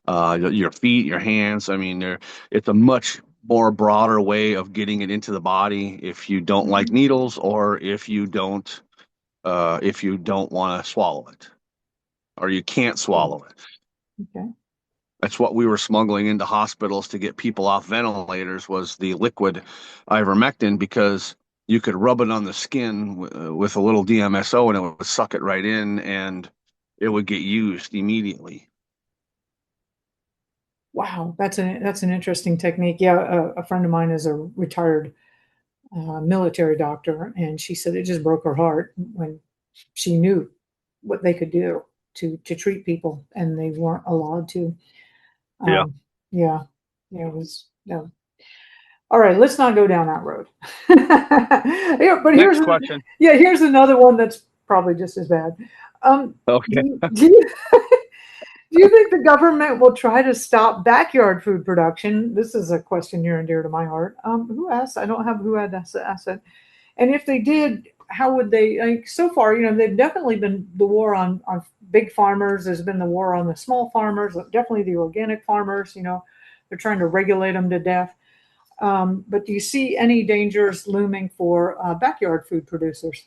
Speaker 2: your feet, your hands. I mean, it's a much more broader way of getting it into the body if you don't like needles, or if you don't want to swallow it, or you can't swallow it.
Speaker 1: Okay.
Speaker 2: That's what we were smuggling into hospitals to get people off ventilators, was the liquid ivermectin, because you could rub it on the skin with a little DMSO and it would suck it right in and it would get used immediately.
Speaker 1: Wow, that's an interesting technique. Yeah, a friend of mine is a retired military doctor, and she said it just broke her heart when she knew what they could do to treat people, and they weren't allowed to.
Speaker 2: Yeah.
Speaker 1: Yeah, yeah, it was no. All right, let's not go down that road. Yeah, but
Speaker 2: Next question.
Speaker 1: here's another one that's probably just as bad.
Speaker 2: Okay.
Speaker 1: Do you think the government will try to stop backyard food production? This is a question near and dear to my heart. Who asked? I don't have who had asked it. And if they did, how would they? Like, so far, they've definitely been the war on big farmers. There's been the war on the small farmers. Definitely the organic farmers. They're trying to regulate them to death. But do you see any dangers looming for backyard food producers?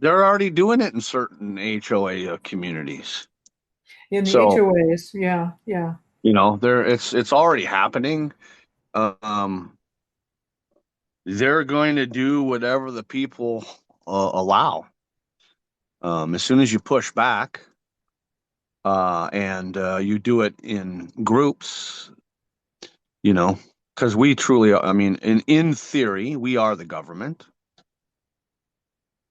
Speaker 2: They're already doing it in certain HOA communities.
Speaker 1: In the
Speaker 2: So,
Speaker 1: HOAs, yeah, yeah.
Speaker 2: it's already happening. Um, they're going to do whatever the people allow. As soon as you push back, and you do it in groups, because we truly, I mean, in theory, we are the government.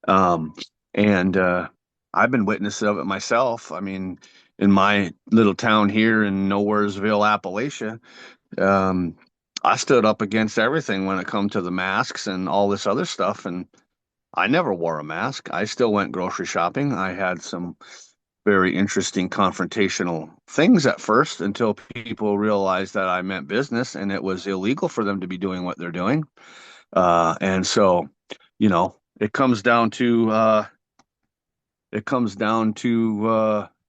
Speaker 2: Um, and I've been witness of it myself. I mean, in my little town here in Nowheresville, Appalachia, um, I stood up against everything when it come to the masks and all this other stuff, and I never wore a mask. I still went grocery shopping. I had some very interesting confrontational things at first until people realized that I meant business and it was illegal for them to be doing what they're doing. And so, you know, it comes down to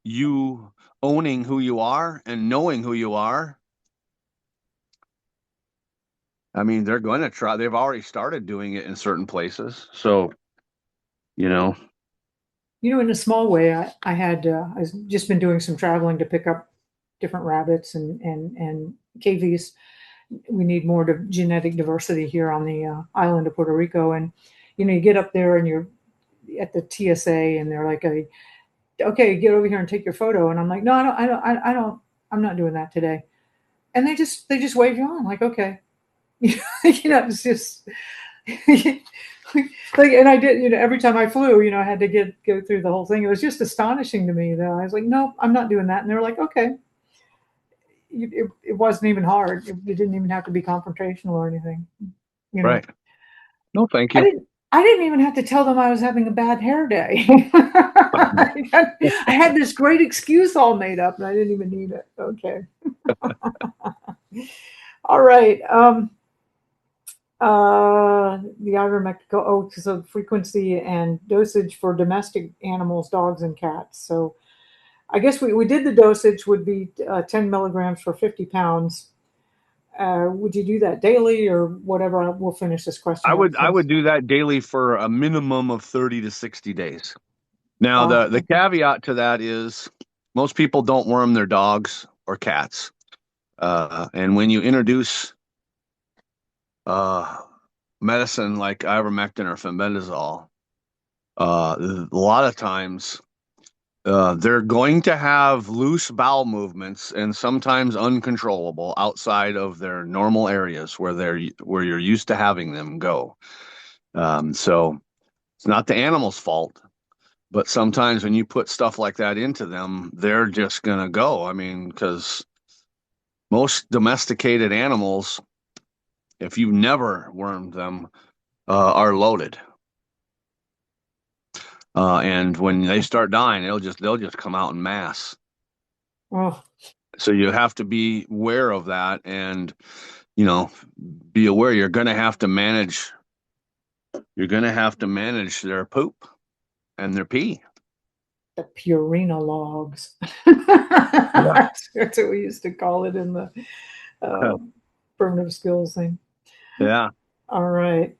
Speaker 2: you owning who you are and knowing who you are. I mean, they're going to try. They've already started doing it in certain places. So, you know,
Speaker 1: In a small way, I've just been doing some traveling to pick up different rabbits and KVs. We need more genetic diversity here on the island of Puerto Rico, and you get up there and you're at the TSA, and they're like, "Okay, get over here and take your photo," and I'm like, "No, I'm not doing that today," and they just wave you on, like, "Okay," it's just. Like, and I did, every time I flew, I had to go through the whole thing. It was just astonishing to me that I was like, no, I'm not doing that. And they were like, okay. It wasn't even hard. It didn't even have to be confrontational or anything.
Speaker 2: right. No, thank
Speaker 1: I
Speaker 2: you.
Speaker 1: didn't. I didn't even have to tell them I was having a bad hair day. I had this great excuse all made up, and I didn't even need it. Okay. All right. The ivermectin. Oh, so frequency and dosage for domestic animals, dogs and cats. So I guess we did the dosage would be 10 milligrams for 50 pounds. Would you do that daily or whatever? We'll finish this question
Speaker 2: I
Speaker 1: up
Speaker 2: would I
Speaker 1: first.
Speaker 2: would do that daily for a minimum of 30 to 60 days. Now, the
Speaker 1: Okay.
Speaker 2: caveat to that is most people don't worm their dogs or cats. And when you introduce uh, medicine like ivermectin or fenbendazole, a lot of times they're going to have loose bowel movements and sometimes uncontrollable outside of their normal areas where you're used to having them go. So it's not the animal's fault. But sometimes when you put stuff like that into them, they're just going to go. I mean, because most domesticated animals, if you've never wormed them, are loaded. And when they start dying, they'll just come out in mass.
Speaker 1: Oh,
Speaker 2: So you have to be aware of that, and you know, be aware you're going to have to manage. You're going to have to manage their poop and their pee.
Speaker 1: the Purina logs.
Speaker 2: Yeah.
Speaker 1: That's what we used to call it in the uh, primitive skills thing.
Speaker 2: Yeah.
Speaker 1: All right.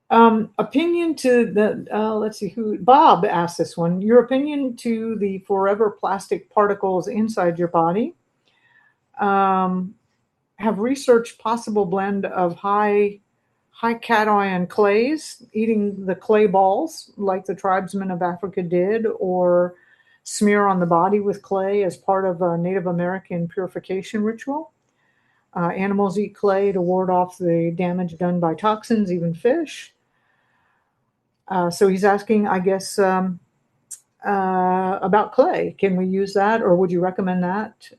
Speaker 1: Opinion to the let's see who Bob asked this one. Your opinion to the forever plastic particles inside your body. Um, have researched possible blend of high cation clays, eating the clay balls like the tribesmen of Africa did, or smear on the body with clay as part of a Native American purification ritual. Animals eat clay to ward off the damage done by toxins, even fish. So he's asking, I guess, about clay. Can we use that, or would you recommend that?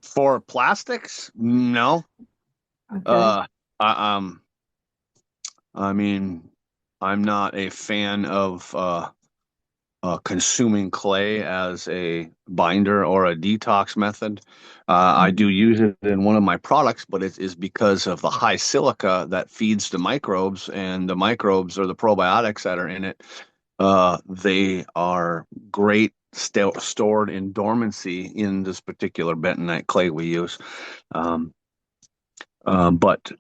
Speaker 2: For plastics, no.
Speaker 1: Okay.
Speaker 2: I, I mean, I'm not a fan of consuming clay as a binder or a detox method. I do use it in one of my products, but it is because of the high silica that feeds the microbes, and the microbes or the probiotics that are in it. They are great stored in dormancy in this particular bentonite clay we use. Um, but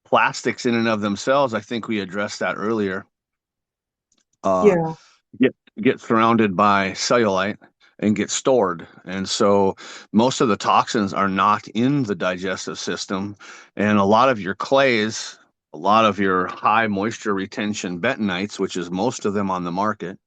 Speaker 2: plastics in and of themselves, I think we addressed that earlier. Uh,
Speaker 1: Yeah.
Speaker 2: get get surrounded by cellulite and get stored. And so most of the toxins are not in the digestive system. And a lot of your clays, a lot of your high moisture retention bentonites, which is most of them on the market,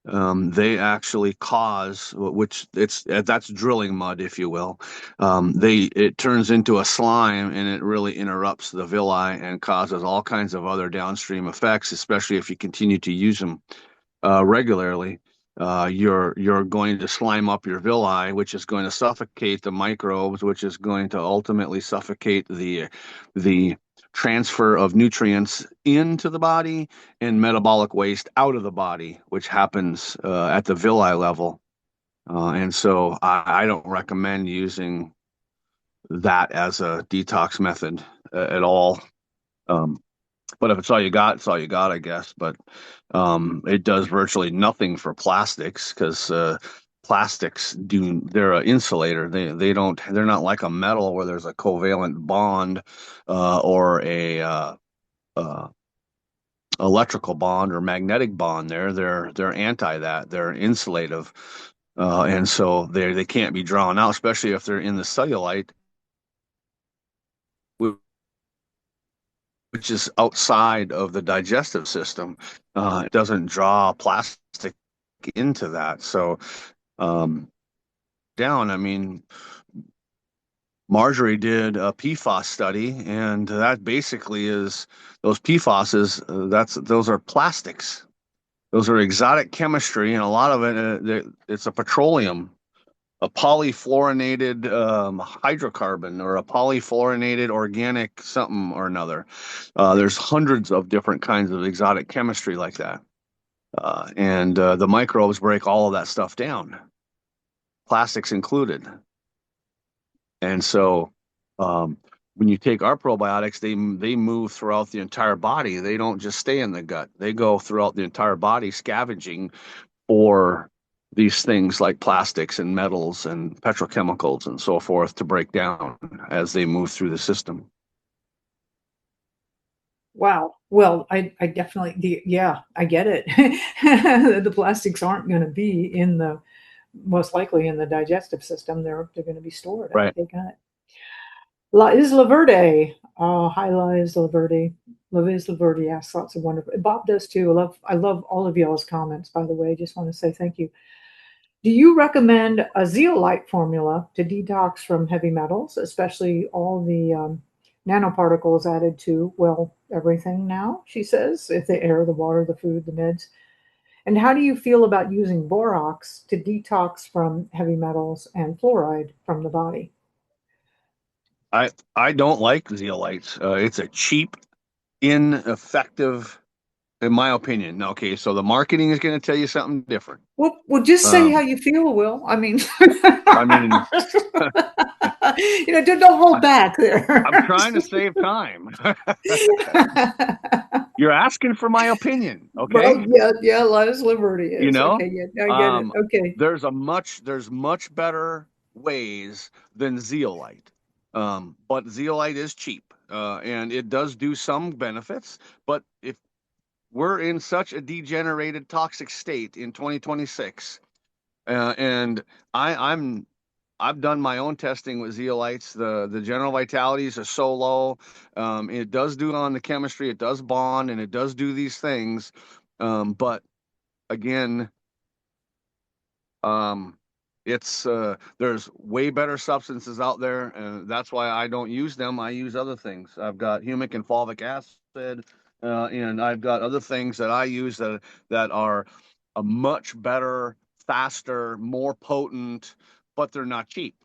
Speaker 2: they actually cause, which it's that's drilling mud, if you will. It turns into a slime and it really interrupts the villi and causes all kinds of other downstream effects, especially if you continue to use them regularly. You're going to slime up your villi, which is going to suffocate the microbes, which is going to ultimately suffocate the transfer of nutrients into the body and metabolic waste out of the body, which happens at the villi level. And so I don't recommend using that as a detox method at all. Um, but if it's all you got, it's all you got, I guess. But it does virtually nothing for plastics because plastics they're an insulator. They're not like a metal where there's a covalent bond or a uh, electrical bond or magnetic bond there. They're anti that. They're insulative. And so they can't be drawn out, especially if they're in the cellulite, which is outside of the digestive system. It doesn't draw plastic into that. So, um, I mean, Marjorie did a PFAS study, and that basically is those PFASs. Those are plastics. Those are exotic chemistry, and a lot of it, it's a petroleum, a polyfluorinated hydrocarbon or a polyfluorinated organic something or another. There's hundreds of different kinds of exotic chemistry like that. And the microbes break all of that stuff down, plastics included. And so when you take our probiotics, they move throughout the entire body. They don't just stay in the gut. They go throughout the entire body scavenging for these things like plastics and metals and petrochemicals and so forth to break down as they move through the system.
Speaker 1: Wow. Well, I definitely, yeah, I get it. The plastics aren't going to be in the, most likely in the digestive system. They're going to be stored.
Speaker 2: Right.
Speaker 1: Okay, got it. La Isla Verde. Hi, La Isla Verde. La Isla Verde asks lots of wonderful. Bob does too. I love all of y'all's comments, by the way. Just want to say thank you. Do you recommend a zeolite formula to detox from heavy metals, especially all the nanoparticles added to, well, everything now, she says, if the air, the water, the food, the meds? And how do you feel about using borax to detox from heavy metals and fluoride from the body?
Speaker 2: I don't like zeolites. It's a cheap, ineffective, in my opinion. Okay, so the marketing is going to tell you something different.
Speaker 1: Well, just say how
Speaker 2: Um,
Speaker 1: you feel, Will. I mean,
Speaker 2: I mean,
Speaker 1: don't hold back there.
Speaker 2: I'm trying to save time. You're asking for my opinion,
Speaker 1: Well,
Speaker 2: okay?
Speaker 1: yeah, yeah, let us liberty
Speaker 2: You
Speaker 1: is.
Speaker 2: know,
Speaker 1: Okay, yeah, I get it.
Speaker 2: um,
Speaker 1: Okay.
Speaker 2: there's much better ways than zeolite. But zeolite is cheap, and it does do some benefits. But if we're in such a degenerated toxic state in 2026, and I'm I've done my own testing with zeolites. The general vitalities are so low. It does do on the chemistry, it does bond, and it does do these things. But again, um, It's there's way better substances out there, and that's why I don't use them. I use other things. I've got humic and fulvic acid, and I've got other things that I use that are a much better, faster, more potent, but they're not cheap.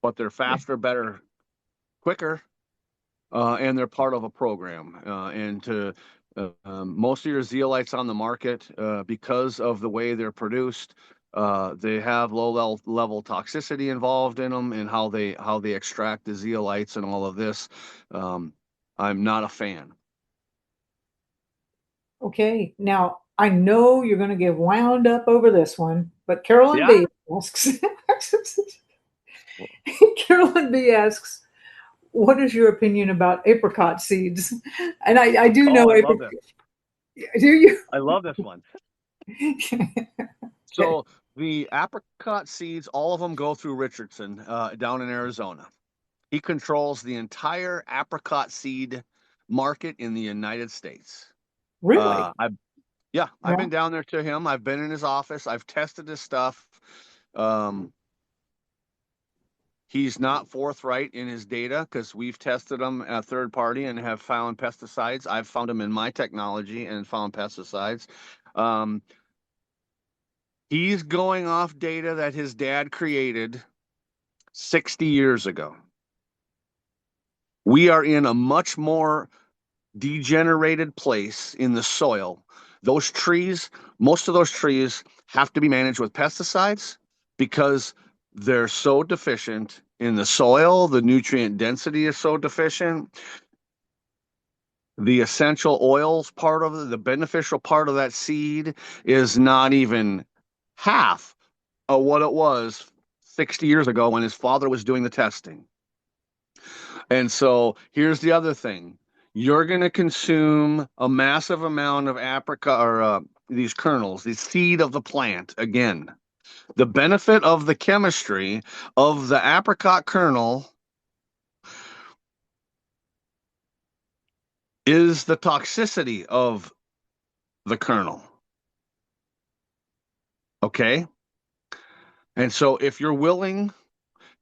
Speaker 2: But they're faster, better, quicker, and they're part of a program. And to most of your zeolites on the market, because of the way they're produced, they have low level toxicity involved in them, and how they extract the zeolites and all of this. I'm not a fan.
Speaker 1: Okay, now I know you're going to get wound up over this one, but Carolyn
Speaker 2: Yeah.
Speaker 1: B asks, Carolyn B asks, what is your opinion about apricot seeds? And I do know
Speaker 2: I love
Speaker 1: apricot.
Speaker 2: this.
Speaker 1: Do you?
Speaker 2: I love this one. So the apricot seeds, all of them go through Richardson down in Arizona. He controls the entire apricot seed market in the United States.
Speaker 1: Really?
Speaker 2: I've
Speaker 1: Yeah.
Speaker 2: been down there to him. I've been in his office. I've tested his stuff. He's not forthright in his data because we've tested them at third party and have found pesticides. I've found them in my technology and found pesticides. He's going off data that his dad created 60 years ago. We are in a much more degenerated place in the soil. Those trees, most of those trees have to be managed with pesticides because they're so deficient in the soil. The nutrient density is so deficient. The essential oils part of the beneficial part of that seed is not even half of what it was 60 years ago when his father was doing the testing. And so here's the other thing. You're going to consume a massive amount of apricot or these kernels, the seed of the plant. Again, the benefit of the chemistry of the apricot kernel is the toxicity of the kernel. Okay? And so if you're willing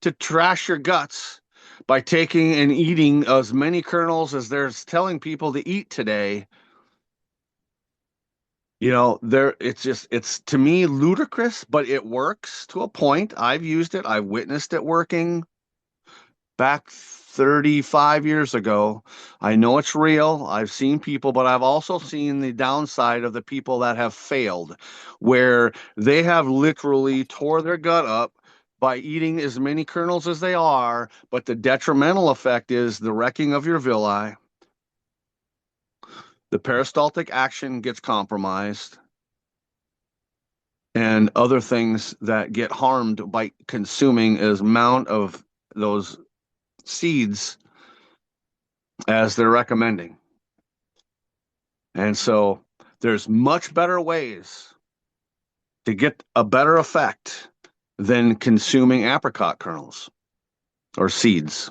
Speaker 2: to trash your guts by taking and eating as many kernels as they're telling people to eat today, it's to me ludicrous, but it works to a point. I've used it. I've witnessed it working back 35 years ago. I know it's real. I've seen people, but I've also seen the downside of the people that have failed, where they have literally tore their gut up by eating as many kernels as they are, but the detrimental effect is the wrecking of your villi. The peristaltic action gets compromised, and other things that get harmed by consuming as amount of those seeds as they're recommending. And so there's much better ways to get a better effect than consuming apricot kernels or seeds.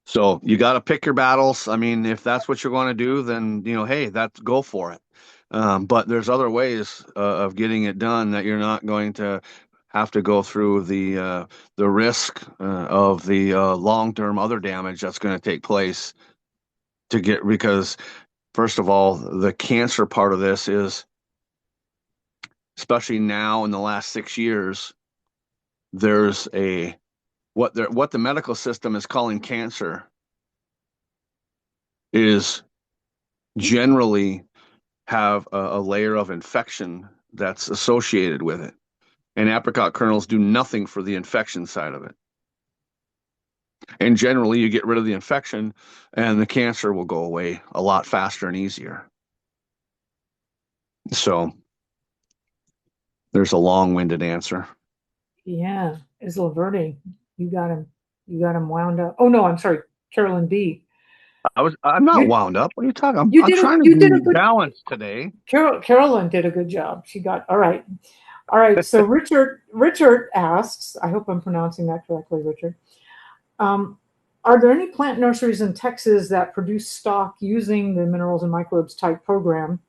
Speaker 2: So you got to pick your battles. I mean, if that's what you're going to do, then, hey, go for it. But there's other ways of getting it done that you're not going to have to go through the risk of the long-term other damage that's going to take place because first of all, the cancer part of this is, especially now in the last 6 years, there's what the medical system is calling cancer is generally have a layer of infection that's associated with it. And apricot kernels do nothing for the infection side of it. And generally, you get rid of the infection and the cancer will go away a lot faster and easier. So there's a long-winded answer.
Speaker 1: Yeah, is Laverde. You got him wound up. Oh no, I'm sorry, Carolyn B.
Speaker 2: I'm not wound up. What are you talking? I'm trying to
Speaker 1: did a
Speaker 2: be
Speaker 1: good
Speaker 2: balanced today.
Speaker 1: Carolyn did a good job. She got all right. All right. So Richard asks, I hope I'm pronouncing that correctly, Richard. Are there any plant nurseries in Texas that produce stock using the minerals and microbes type program?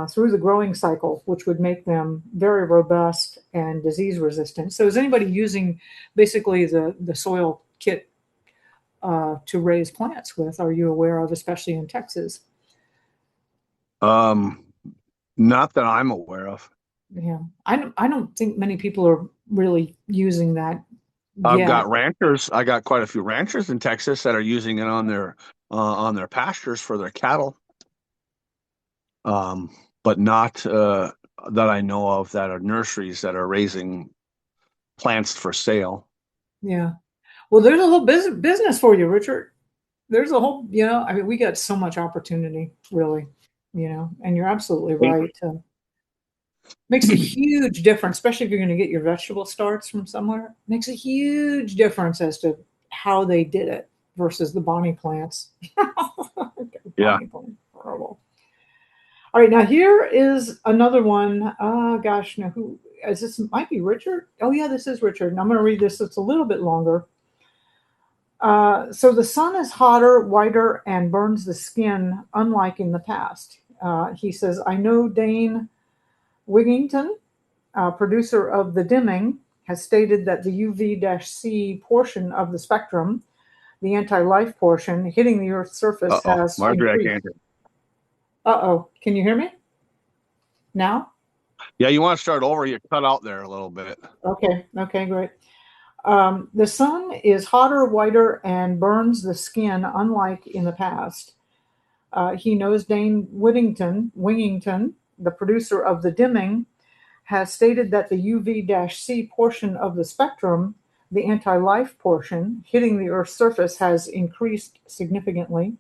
Speaker 1: through the growing cycle, which would make them very robust and disease resistant. So is anybody using basically the soil kit to raise plants with? Are you aware of, especially in Texas?
Speaker 2: Not that I'm aware of.
Speaker 1: Yeah, I don't think many people are really using that
Speaker 2: I've
Speaker 1: yet.
Speaker 2: got ranchers. I got quite a few ranchers in Texas that are using it on their pastures for their cattle. But not that I know of that are nurseries that are raising plants for sale.
Speaker 1: Yeah. Well, there's a whole business for you, Richard. There's a whole, I mean, we got so much opportunity, really, and you're absolutely right. Makes a huge difference, especially if you're going to get your vegetable starts from somewhere. Makes a huge difference as to how they did it versus the Bonnie plants.
Speaker 2: Yeah.
Speaker 1: Bonnie plants, horrible. All right, now here is another one. Gosh, now who is this? Might be Richard. Oh yeah, this is Richard. And I'm going to read this. It's a little bit longer. So the sun is hotter, whiter, and burns the skin, unlike in the past. He says, I know Dane Wigington, producer of The Dimming, has stated that the UV-C portion of the spectrum, the anti-life portion hitting the Earth's surface,
Speaker 2: Uh-oh,
Speaker 1: has
Speaker 2: Marjorie, I
Speaker 1: increased.
Speaker 2: can't hear.
Speaker 1: Uh-oh, can you hear me now?
Speaker 2: Yeah, you want to start over? You cut out there a little bit.
Speaker 1: Okay, great. The sun is hotter, whiter, and burns the skin, unlike in the past. He knows Dane Wingington, the producer of The Dimming, has stated that the UV-C portion of the spectrum, the anti-life portion, hitting the Earth's surface has increased significantly.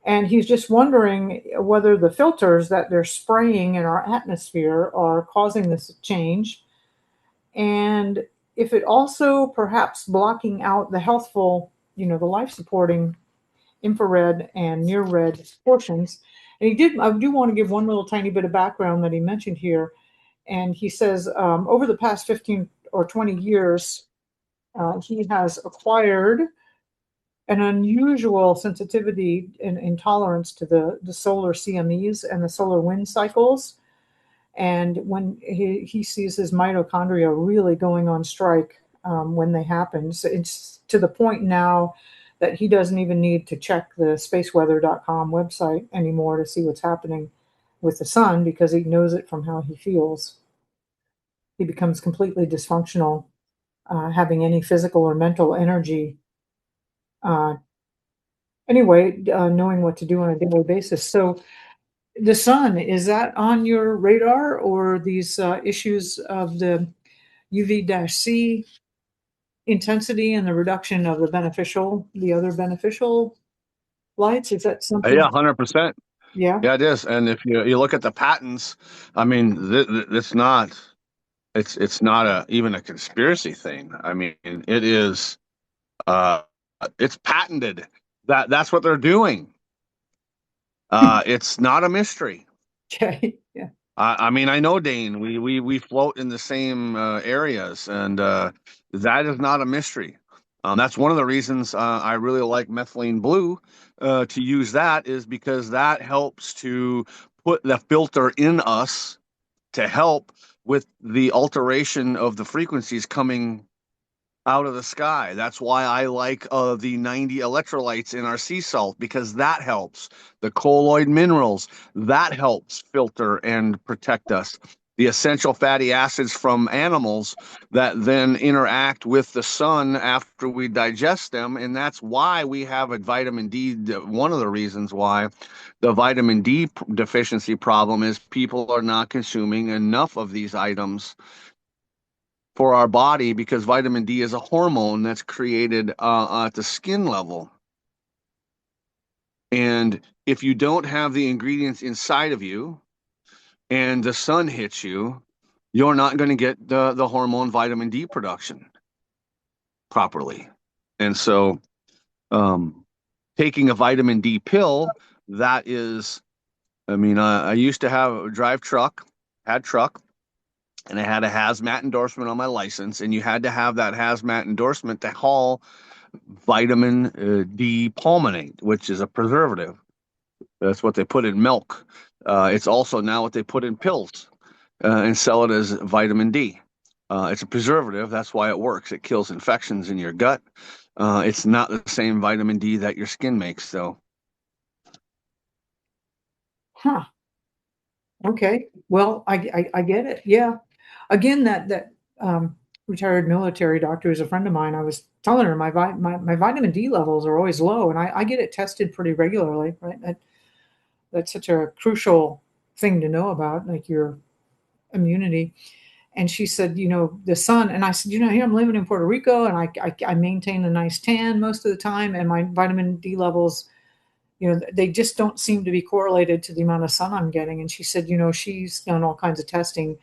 Speaker 1: And he's just wondering whether the filters that they're spraying in our atmosphere are causing this change, and if it also perhaps blocking out the healthful, the life-supporting infrared and near red portions. And I do want to give one little tiny bit of background that he mentioned here. And he says, over the past 15 or 20 years, he has acquired an unusual sensitivity and intolerance to the solar CMEs and the solar wind cycles. And when he sees his mitochondria really going on strike when they happen, so it's to the point now that he doesn't even need to check the spaceweather.com website anymore to see what's happening with the sun, because he knows it from how he feels. He becomes completely dysfunctional, having any physical or mental energy. Knowing what to do on a daily basis. So the sun, is that on your radar, or these issues of the UV-C intensity and the reduction of the other beneficial lights? Is that something?
Speaker 2: Yeah, 100%.
Speaker 1: Yeah.
Speaker 2: Yeah, it is. And if you look at the patents, I mean, it's not even a conspiracy thing. I mean, it is uh, it's patented. That's what they're doing. It's not a mystery.
Speaker 1: Okay. Yeah.
Speaker 2: I mean, I know Dane. We float in the same areas, and that is not a mystery. That's one of the reasons I really like methylene blue to use. That is because that helps to put the filter in us to help with the alteration of the frequencies coming out of the sky. That's why I like the 90 electrolytes in our sea salt, because that helps. The colloid minerals, that helps filter and protect us. The essential fatty acids from animals that then interact with the sun after we digest them. And that's why we have a vitamin D. One of the reasons why the vitamin D deficiency problem is people are not consuming enough of these items for our body, because vitamin D is a hormone that's created at the skin level. And if you don't have the ingredients inside of you and the sun hits you, you're not going to get the hormone vitamin D production properly. And so taking a vitamin D pill, that is, I mean, I used to have a had truck, and I had a hazmat endorsement on my license, and you had to have that hazmat endorsement to haul vitamin D palmonate, which is a preservative. That's what they put in milk. It's also now what they put in pills and sell it as vitamin D. It's a preservative. That's why it works. It kills infections in your gut. It's not the same vitamin D that your skin makes, though.
Speaker 1: Huh. Okay. Well, I get it. Yeah. Again, that retired military doctor is a friend of mine. I was telling her my vitamin D levels are always low, and I get it tested pretty regularly. Right. That's such a crucial thing to know about, like your immunity. And she said, the sun. And I said, here I'm living in Puerto Rico, and I maintain a nice tan most of the time, and my vitamin D levels, they just don't seem to be correlated to the amount of sun I'm getting. And she said, she's done all kinds of testing,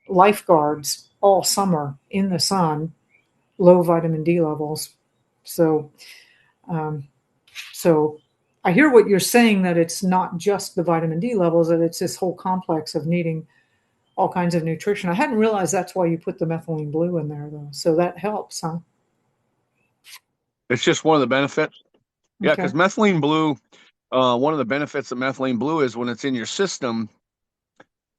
Speaker 1: lifeguards all summer in the sun, low vitamin D levels. So, um, so I hear what you're saying, that it's not just the vitamin D levels, that it's this whole complex of needing all kinds of nutrition. I hadn't realized that's why you put the methylene blue in there, though. So that helps, huh?
Speaker 2: It's just one of the benefits. Yeah,
Speaker 1: Okay.
Speaker 2: because methylene blue, one of the benefits of methylene blue is when it's in your system,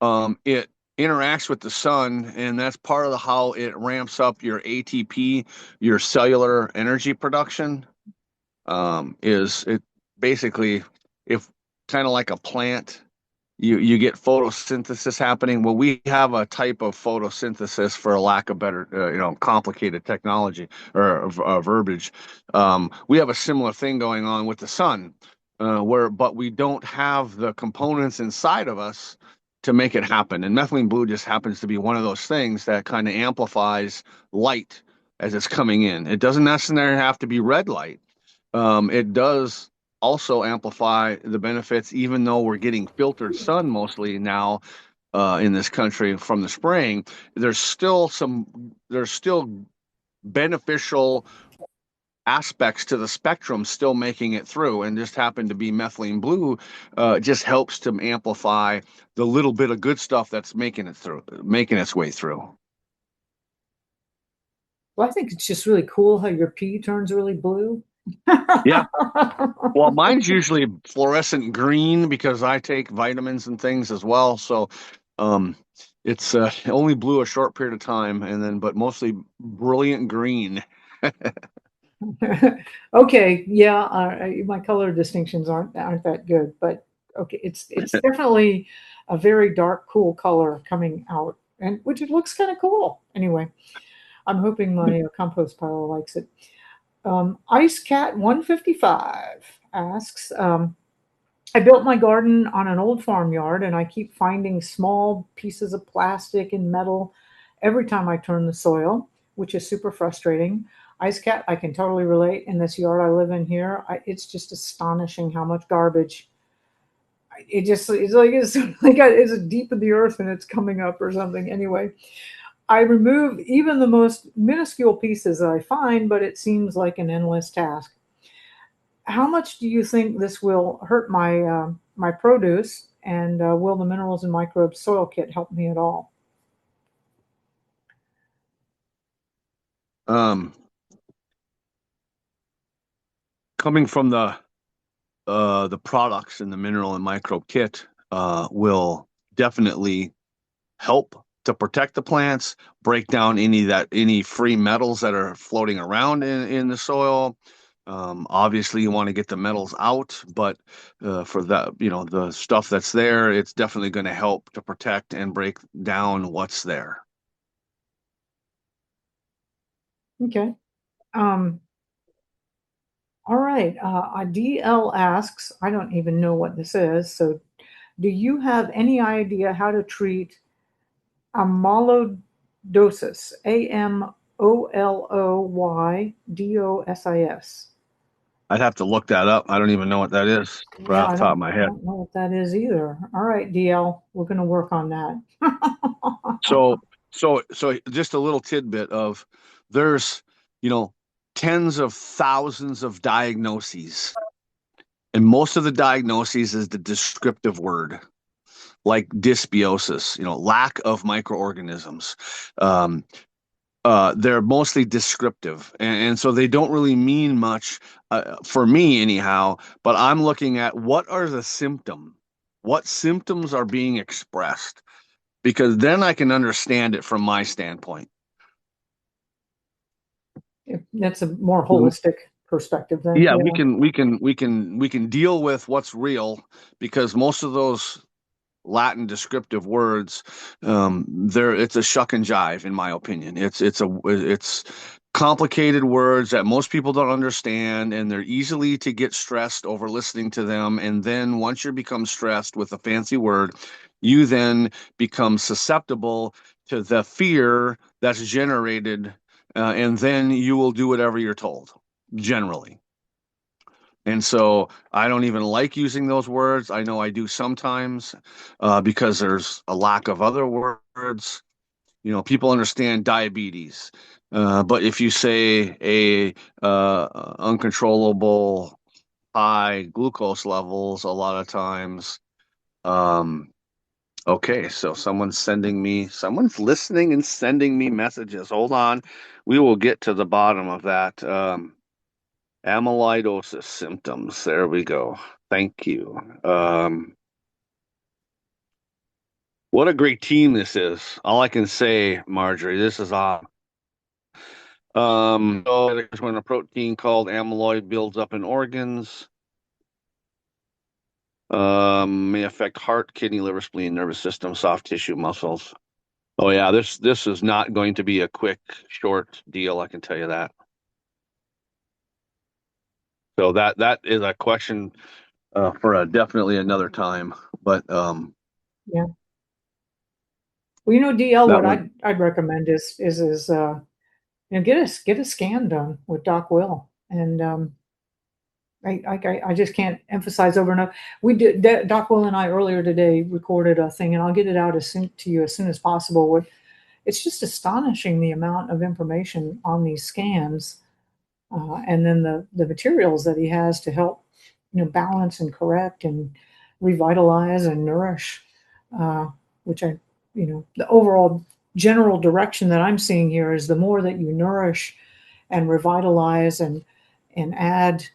Speaker 2: it interacts with the sun, and that's part of how it ramps up your ATP, your cellular energy production. Is it basically, if kind of like a plant, you get photosynthesis happening. Well, we have a type of photosynthesis, for a lack of better, complicated technology or verbiage. We have a similar thing going on with the sun, but we don't have the components inside of us to make it happen. And methylene blue just happens to be one of those things that kind of amplifies light as it's coming in. It doesn't necessarily have to be red light. It does also amplify the benefits, even though we're getting filtered sun mostly now in this country from the spring. There's still beneficial aspects to the spectrum still making it through, and just happen to be methylene blue. Just helps to amplify the little bit of good stuff that's making its way through.
Speaker 1: Well, I think it's just really cool how your pee turns really blue.
Speaker 2: Yeah. Well, mine's usually fluorescent green because I take vitamins and things as well. So um, it's only blue a short period of time, but mostly brilliant green.
Speaker 1: Okay, yeah, my color distinctions aren't that good, but okay, it's definitely a very dark, cool color coming out, and which it looks kind of cool. Anyway, I'm hoping my compost pile likes it. Ice Cat 155 asks, I built my garden on an old farmyard, and I keep finding small pieces of plastic and metal every time I turn the soil, which is super frustrating. Ice Cat, I can totally relate. In this yard I live in here, it's just astonishing how much garbage. It's like it's deep in the earth and it's coming up or something. Anyway, I remove even the most minuscule pieces that I find, but it seems like an endless task. How much do you think this will hurt my produce? And will the minerals and microbes soil kit help me at all?
Speaker 2: Um, Coming from the products in the mineral and microbe kit will definitely help to protect the plants, break down any free metals that are floating around in the soil. Obviously, you want to get the metals out, but for that, the stuff that's there, it's definitely going to help to protect and break down what's there.
Speaker 1: Okay. Um, all right. DL asks, I don't even know what this is. So, do you have any idea how to treat amyloidosis? AMOLOYDOSIS.
Speaker 2: I'd have to look that up. I don't even know what that is right
Speaker 1: Yeah,
Speaker 2: off the top of my
Speaker 1: I
Speaker 2: head.
Speaker 1: don't know what that is either. All right, DL, we're going to work on that.
Speaker 2: So, so just a little tidbit of there's, you know, tens of thousands of diagnoses, and most of the diagnoses is the descriptive word, like dysbiosis, lack of microorganisms. Um, they're mostly descriptive, and so they don't really mean much for me anyhow. But I'm looking at what are the symptoms, what symptoms are being expressed, because then I can understand it from my standpoint.
Speaker 1: That's a more holistic perspective then.
Speaker 2: Yeah, we can deal with what's real, because most of those Latin descriptive words, it's a shuck and jive, in my opinion. It's complicated words that most people don't understand, and they're easily to get stressed over listening to them. And then once you become stressed with a fancy word, you then become susceptible to the fear that's generated, and then you will do whatever you're told, generally. And so I don't even like using those words. I know I do sometimes, because there's a lack of other words. People understand diabetes, but if you say a uncontrollable high glucose levels, a lot of times, okay, so someone's listening and sending me messages. Hold on, we will get to the bottom of that. Amyloidosis symptoms. There we go. Thank you. What a great team this is. All I can say, Marjorie, this is awesome. So when a protein called amyloid builds up in organs, may affect heart, kidney, liver, spleen, nervous system, soft tissue, muscles. Oh yeah, this is not going to be a quick, short deal. I can tell you that. So that is a question for definitely another time. But
Speaker 1: Yeah. Well, DL,
Speaker 2: that
Speaker 1: what
Speaker 2: one.
Speaker 1: I'd recommend is get a scan done with Doc Will, and I just can't emphasize over enough. We did Doc Will and I earlier today recorded a thing, and I'll get it out to you as soon as possible. It's just astonishing the amount of information on these scans, and then the materials that he has to help balance and correct and revitalize and nourish, which the overall general direction that I'm seeing here is the more that you nourish and revitalize and add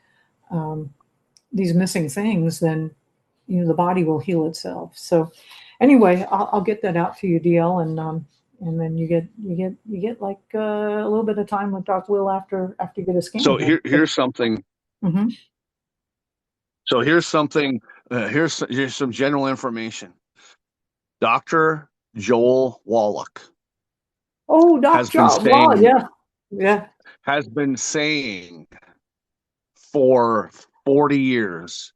Speaker 1: these missing things, then the body will heal itself. So anyway, I'll get that out to you, DL, and then you get like a little bit of time with Doc Will after you get a scan.
Speaker 2: So here's something.
Speaker 1: Mm-hmm.
Speaker 2: So here's something. Here's some general information. Dr. Joel Wallach.
Speaker 1: Oh, Doc Joel. Wow, yeah.
Speaker 2: Has been saying for 40 years,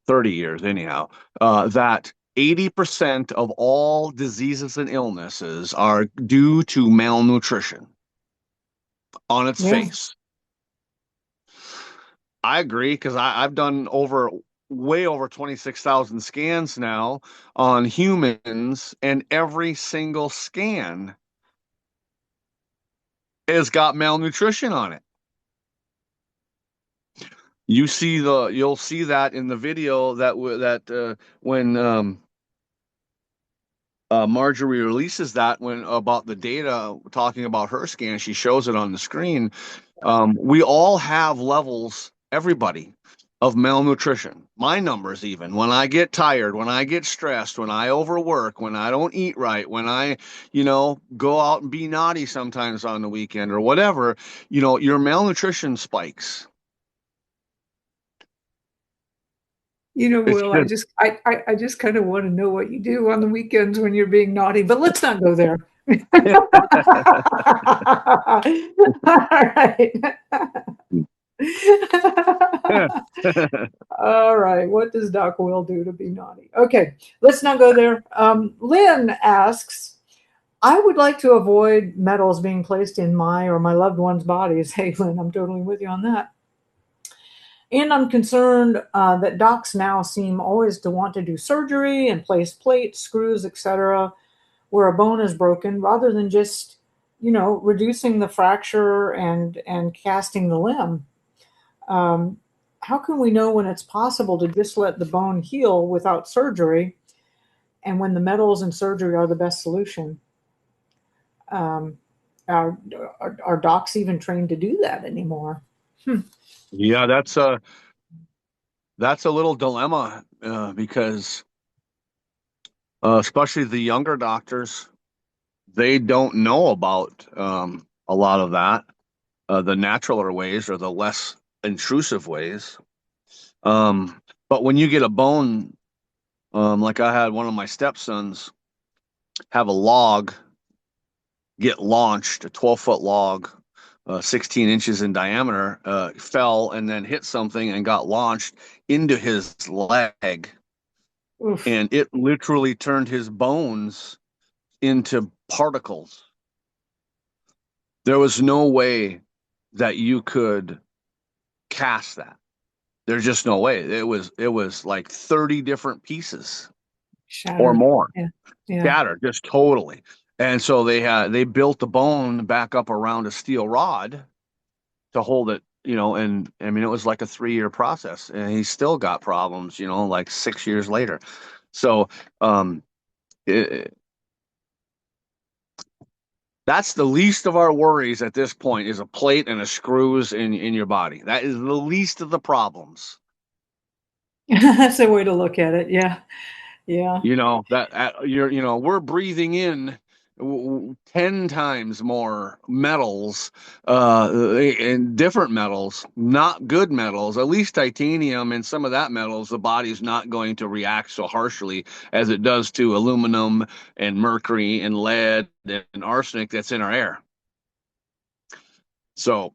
Speaker 2: 30 years anyhow, that 80% of all diseases and illnesses are due to malnutrition on its face. I agree, because I've done way over 26,000 scans now on humans, and every single scan has got malnutrition on it. You'll see that in the video that when Marjorie releases that, when about the data talking about her scan, she shows it on the screen. We all have levels, everybody, of malnutrition. My numbers, even when I get tired, when I get stressed, when I overwork, when I don't eat right, when I, go out and be naughty sometimes on the weekend or whatever, your malnutrition spikes.
Speaker 1: Will, I just kind of want to know what you do on the weekends when you're being naughty, but let's not go there. All right. All right. What does Doc Will do to be naughty? Okay, let's not go there. Lynn asks, I would like to avoid metals being placed in my or my loved one's bodies. Hey, Lynn, I'm totally with you on that. And I'm concerned that docs now seem always to want to do surgery and place plates, screws, etc., where a bone is broken, rather than just, reducing the fracture and casting the limb. How can we know when it's possible to just let the bone heal without surgery, and when the metals and surgery are the best solution? Are docs even trained to do that anymore?
Speaker 2: Yeah, that's a little dilemma because especially the younger doctors, they don't know about a lot of that, the naturaler ways or the less intrusive ways. But when you get a bone, like I had one of my stepsons have a log get launched, a 12-foot log, 16 inches in diameter, fell and then hit something and got launched into his leg.
Speaker 1: Oof.
Speaker 2: And it literally turned his bones into particles. There was no way that you could cast that. There's just no way. It was like 30 different pieces or
Speaker 1: Shattered.
Speaker 2: more.
Speaker 1: Yeah. Yeah.
Speaker 2: Shattered, just totally. And so they built the bone back up around a steel rod to hold it, and I mean it was like a 3-year process, and he still got problems, like 6 years later. So um, it, that's the least of our worries at this point is a plate and a screws in your body. That is the least of the problems.
Speaker 1: That's a way to look at it. Yeah. Yeah.
Speaker 2: We're breathing in 10 times more metals, and different metals, not good metals, at least titanium and some of that metals, the body's not going to react so harshly as it does to aluminum and mercury and lead and arsenic that's in our air. So,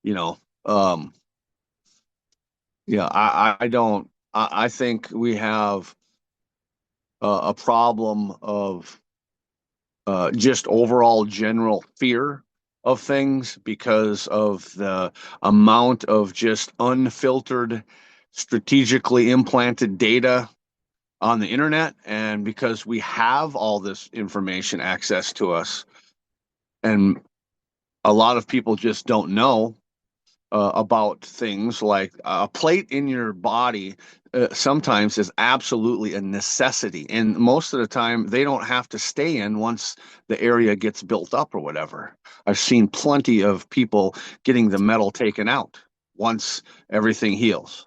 Speaker 2: you know, um, yeah, I don't, I think we have a problem of just overall general fear of things because of the amount of just unfiltered, strategically implanted data on the internet, and because we have all this information access to us, and a lot of people just don't know about things like a plate in your body sometimes is absolutely a necessity. And most of the time, they don't have to stay in once the area gets built up or whatever. I've seen plenty of people getting the metal taken out once everything heals.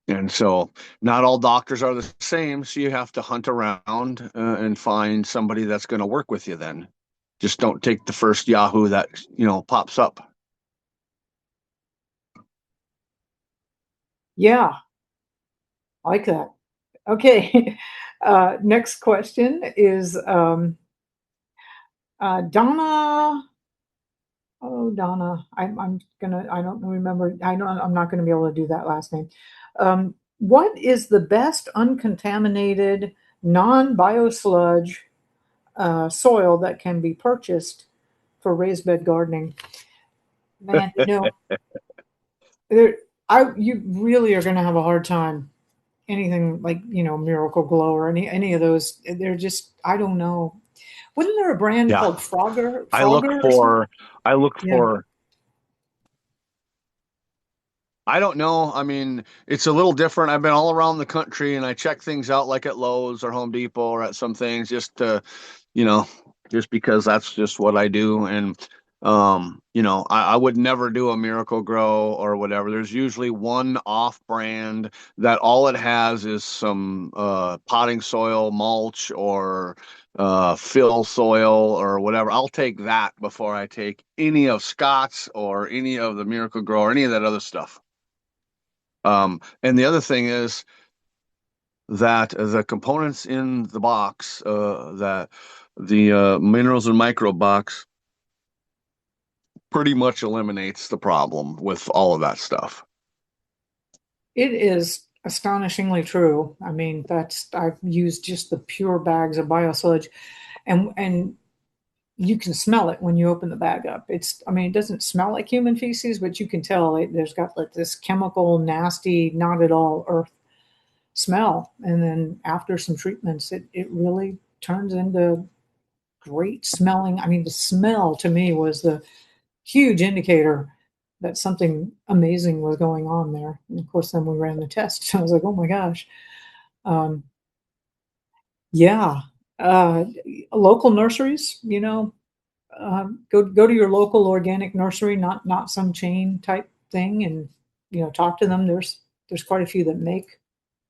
Speaker 2: And so, not all doctors are the same. So, you have to hunt around and find somebody that's going to work with you then. Just don't take the first Yahoo that, pops up.
Speaker 1: Yeah. I like that. Okay. Next question is Donna. Oh, Donna. I don't remember. I'm not gonna be able to do that last name. What is the best uncontaminated, non-biosludge soil that can be purchased for raised bed gardening? Man, there, you really are gonna have a hard time. Anything like, Miracle Glow or any of those, they're just, I don't know. Wasn't there a brand
Speaker 2: Yeah.
Speaker 1: called Frogger
Speaker 2: I look
Speaker 1: Frogger or something?
Speaker 2: for, I look
Speaker 1: Yeah.
Speaker 2: for, I don't know. I mean, it's a little different. I've been all around the country and I check things out like at Lowe's or Home Depot or at some things just to, you know, just because that's just what I do. And, I would never do a Miracle Grow or whatever. There's usually one off brand that all it has is some potting soil, mulch, or fill soil or whatever. I'll take that before I take any of Scott's or any of the Miracle Grow or any of that other stuff. And the other thing is that the components in the box, that the minerals and micro box, pretty much eliminates the problem with all of that stuff.
Speaker 1: It is astonishingly true. I mean, I've used just the pure bags of biosludge, and you can smell it when you open the bag up. I mean, it doesn't smell like human feces, but you can tell there's got like this chemical, nasty, not at all earth smell. And then after some treatments, it really turns into great smelling. I mean, the smell to me was the huge indicator that something amazing was going on there. And of course, then we ran the test. So I was like, oh my gosh. Um, yeah. uh, local nurseries, go to your local organic nursery, not some chain type thing, and talk to them. There's quite a few that make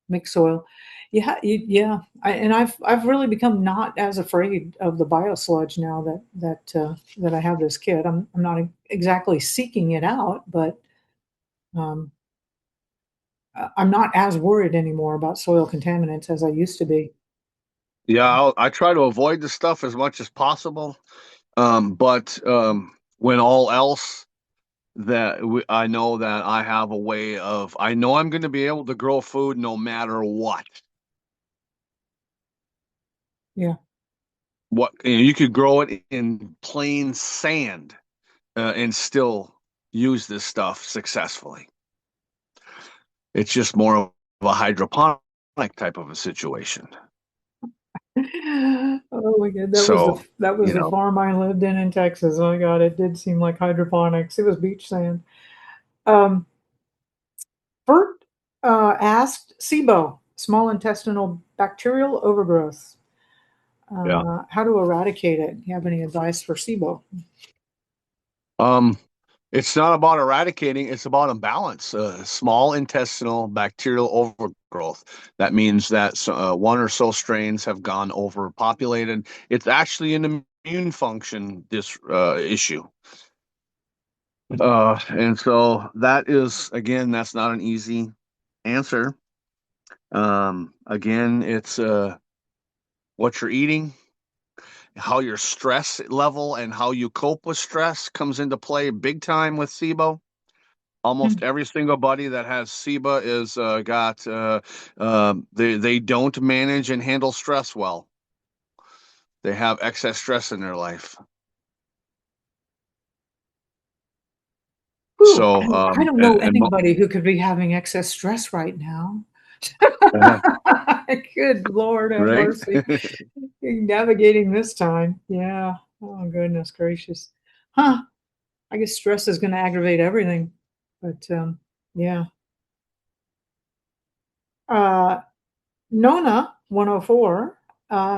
Speaker 1: mixed soil. Yeah, yeah. I've really become not as afraid of the biosludge now that I have this kit. I'm not exactly seeking it out, but um, I'm not as worried anymore about soil contaminants as I used to be.
Speaker 2: Yeah, I try to avoid the stuff as much as possible. But when all else, I know that I have a way of, I know I'm going to be able to grow food no matter what.
Speaker 1: Yeah.
Speaker 2: You could grow it in plain sand and still use this stuff successfully. It's just more of a hydroponic type of a situation.
Speaker 1: Oh my God,
Speaker 2: So,
Speaker 1: that was
Speaker 2: you
Speaker 1: the
Speaker 2: know,
Speaker 1: farm I lived in Texas. Oh my God, it did seem like hydroponics. It was beach sand. Um, Bert asked SIBO, small intestinal bacterial overgrowth.
Speaker 2: yeah.
Speaker 1: How to eradicate it? You have any advice for SIBO?
Speaker 2: Um, it's not about eradicating, it's about imbalance. Small intestinal bacterial overgrowth. That means that one or so strains have gone overpopulated. It's actually an immune function issue. And so that is, again, that's not an easy answer. Again, it's what you're eating, how your stress level and how you cope with stress comes into play big time with SIBO.
Speaker 1: Hmm.
Speaker 2: Almost every single buddy that has SIBA is got they don't manage and handle stress well. They have excess stress in their life.
Speaker 1: Whew,
Speaker 2: So
Speaker 1: I don't know anybody who could be having excess stress right now. Good Lord, have
Speaker 2: right.
Speaker 1: mercy. Navigating this time. Yeah. Oh, goodness gracious. Huh. I guess stress is going to aggravate everything. But yeah. Uh, Nona 104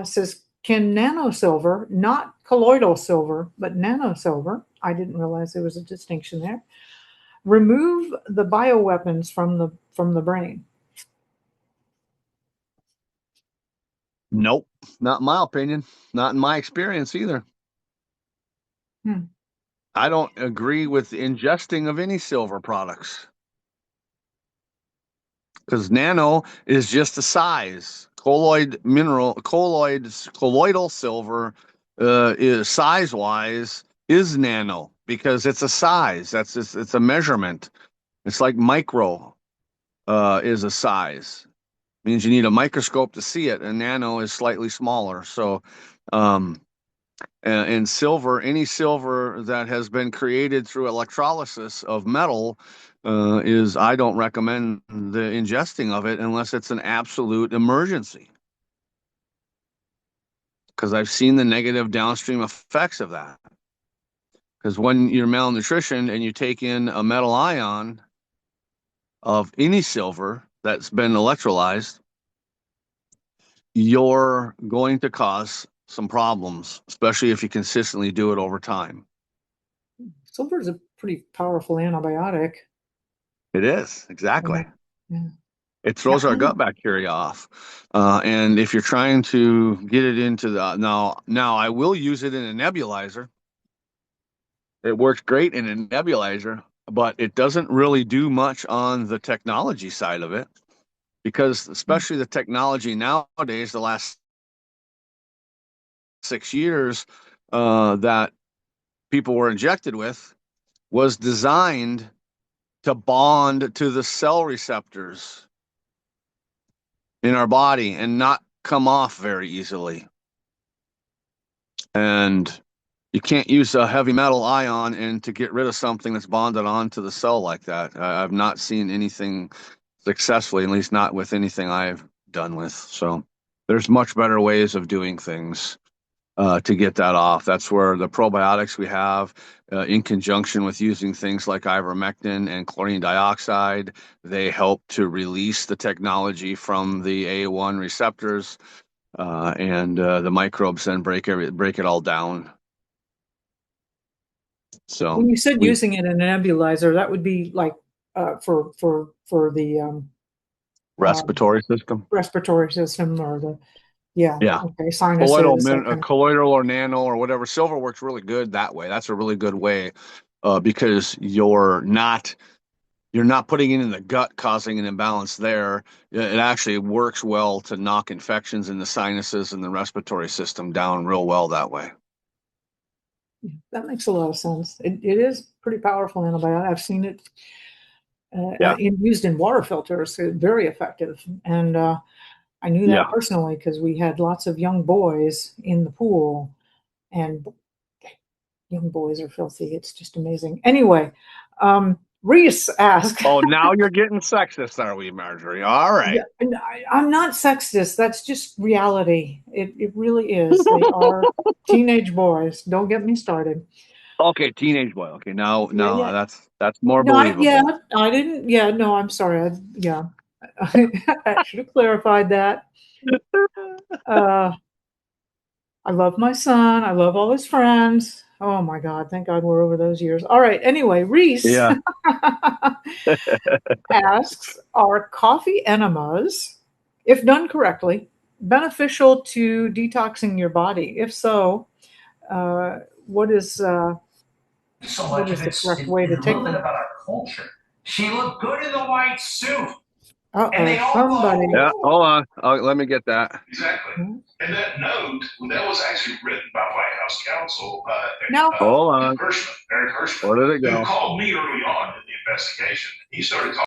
Speaker 1: says, can nano silver, not colloidal silver, but nano silver, I didn't realize there was a distinction there, remove the bioweapons from the brain?
Speaker 2: Nope, not in my opinion. Not in my experience either.
Speaker 1: Hmm.
Speaker 2: I don't agree with the ingesting of any silver products because nano is just a size. Colloidal silver is size wise is nano because it's a size. It's a measurement. It's like micro is a size. Means you need a microscope to see it, and nano is slightly smaller. So, um, and silver, any silver that has been created through electrolysis of metal, I don't recommend the ingesting of it unless it's an absolute emergency. Because I've seen the negative downstream effects of that. Because when you're malnutrition and you take in a metal ion of any silver that's been electrolyzed, you're going to cause some problems, especially if you consistently do it over time.
Speaker 1: Silver is a pretty powerful antibiotic.
Speaker 2: It is,
Speaker 1: Yeah.
Speaker 2: exactly.
Speaker 1: Yeah.
Speaker 2: It
Speaker 1: Yeah,
Speaker 2: throws our gut bacteria off. And if you're trying to get it into now I will use it in a nebulizer. It works great in a nebulizer, but it doesn't really do much on the technology side of it because especially the technology nowadays, the last 6 years that people were injected with was designed to bond to the cell receptors in our body and not come off very easily. And you can't use a heavy metal ion and to get rid of something that's bonded onto the cell like that. I've not seen anything successfully, at least not with anything I've done with. So there's much better ways of doing things to get that off. That's where the probiotics we have, in conjunction with using things like ivermectin and chlorine dioxide, they help to release the technology from the A1 receptors and the microbes then break it all down. So
Speaker 1: When you said using it in a nebulizer, that would be like for the
Speaker 2: respiratory system.
Speaker 1: respiratory system or the
Speaker 2: Yeah.
Speaker 1: okay, sinuses, that kind of.
Speaker 2: Colloidal or nano or whatever. Silver works really good that way. That's a really good way, because you're not putting it in the gut, causing an imbalance there. It actually works well to knock infections in the sinuses and the respiratory system down real well that way.
Speaker 1: That makes a lot of sense. It is pretty powerful antibiotic. I've seen it used in water filters, very effective. And I knew that
Speaker 2: Yeah.
Speaker 1: personally because we had lots of young boys in the pool, and young boys are filthy. It's just amazing. Anyway, Reese asked.
Speaker 2: Oh, now you're getting sexist, are we, Marjorie? All right.
Speaker 1: Yeah, I'm not sexist. That's just reality. It really is. They are teenage boys. Don't get me started.
Speaker 2: Okay, teenage boy. Okay, now
Speaker 1: Yeah.
Speaker 2: that's more
Speaker 1: No,
Speaker 2: believable.
Speaker 1: I didn't. Yeah, no, I'm sorry. I should have clarified that. Uh, I love my son. I love all his friends. Oh my God. Thank God we're over those years. All right. Anyway, Reese
Speaker 2: Yeah.
Speaker 1: asks, are coffee enemas, if done correctly, beneficial to detoxing your body? If so, what is
Speaker 4: So
Speaker 1: what
Speaker 4: much
Speaker 1: is
Speaker 4: of
Speaker 1: the
Speaker 4: it's
Speaker 1: correct way
Speaker 4: a
Speaker 1: to
Speaker 4: little
Speaker 1: take
Speaker 4: bit
Speaker 1: them?
Speaker 4: about our culture. She looked good in the white suit, and
Speaker 1: Uh-oh,
Speaker 4: they all
Speaker 1: somebody.
Speaker 4: go,
Speaker 2: Yeah, hold on. Let me get that.
Speaker 5: Exactly. And that note, that was actually written by White House counsel
Speaker 1: Now,
Speaker 2: Hold on.
Speaker 5: Eric Hirschman,
Speaker 2: Where did it
Speaker 5: who
Speaker 2: go?
Speaker 5: called me early on in the investigation. He started talking.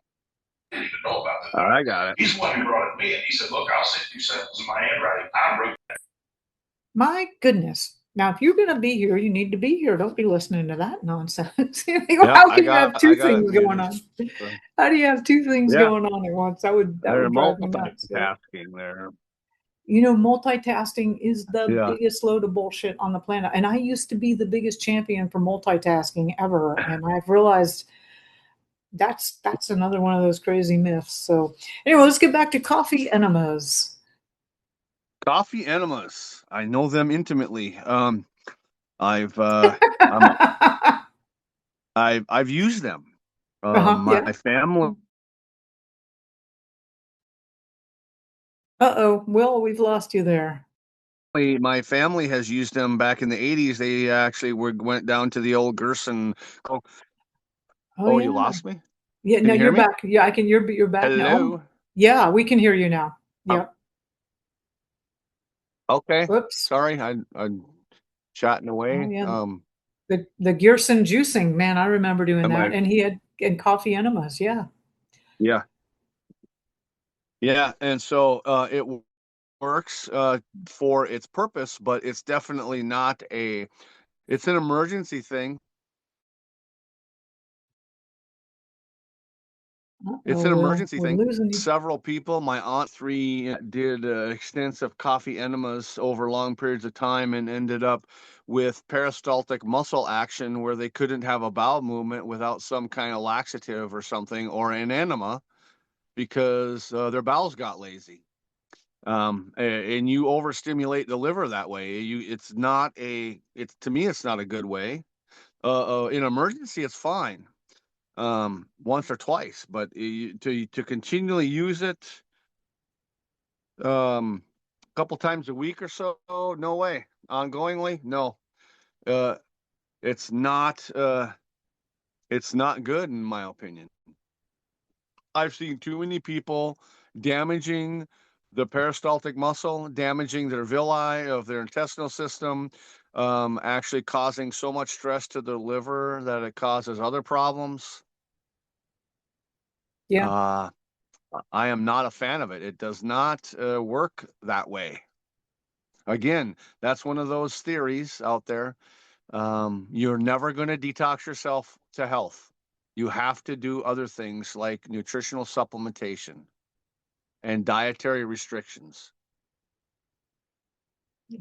Speaker 5: I didn't even know about the note.
Speaker 2: I got it.
Speaker 5: He's the one who brought it to me, and he said, "Look, I'll send you samples of my handwriting. I wrote."
Speaker 1: my goodness. Now, if you're going to be here, you need to be here. Don't be listening to that nonsense.
Speaker 2: Yeah,
Speaker 1: How can you have
Speaker 2: I
Speaker 1: two
Speaker 2: got it
Speaker 1: things going
Speaker 2: muted.
Speaker 1: on? How do you have two things
Speaker 2: Yeah,
Speaker 1: going on at once? That would
Speaker 2: they're
Speaker 1: drive me nuts. Yeah.
Speaker 2: multitasking there.
Speaker 1: You know, multitasking is the
Speaker 2: Yeah.
Speaker 1: biggest load of bullshit on the planet. And I used to be the biggest champion for multitasking ever. And I've realized that's another one of those crazy myths. So anyway, let's get back to coffee enemas.
Speaker 2: Coffee enemas. I know them intimately. I've I've used them. My
Speaker 1: Yeah.
Speaker 2: family
Speaker 1: Uh-oh, Will, we've lost you there.
Speaker 2: my family has used them back in the 80s. They actually went down to the old Gerson. Oh,
Speaker 1: Yeah.
Speaker 2: you lost me?
Speaker 1: Yeah,
Speaker 2: Can
Speaker 1: no,
Speaker 2: you hear
Speaker 1: you're
Speaker 2: me?
Speaker 1: back. Yeah, I can. You're back now.
Speaker 2: Hello.
Speaker 1: Yeah, we can hear you now.
Speaker 2: Oh,
Speaker 1: Yep.
Speaker 2: okay.
Speaker 1: Whoops.
Speaker 2: Sorry, I'm chatting
Speaker 1: Oh
Speaker 2: away.
Speaker 1: yeah. The Gerson juicing, man, I remember doing
Speaker 2: Am
Speaker 1: that.
Speaker 2: I?
Speaker 1: And he had coffee enemas. Yeah.
Speaker 2: Yeah. Yeah, and so it works for its purpose, but it's definitely not it's an emergency thing. It's
Speaker 1: Uh-oh,
Speaker 2: an
Speaker 1: Will,
Speaker 2: emergency
Speaker 1: we're
Speaker 2: thing.
Speaker 1: losing you.
Speaker 2: Several people, my aunt three, did extensive coffee enemas over long periods of time and ended up with peristaltic muscle action where they couldn't have a bowel movement without some kind of laxative or something or an enema because their bowels got lazy. And you overstimulate the liver that way. It's not it's to me, it's not a good way. In emergency, it's fine, once or twice, but to continually use it, a couple times a week or so, no way. Ongoingly, no. Uh, it's not, it's not good in my opinion. I've seen too many people damaging the peristaltic muscle, damaging their villi of their intestinal system, actually causing so much stress to the liver that it causes other problems.
Speaker 1: Yeah.
Speaker 2: I am not a fan of it. It does not work that way. Again, that's one of those theories out there. You're never going to detox yourself to health. You have to do other things like nutritional supplementation and dietary restrictions.
Speaker 1: Yeah.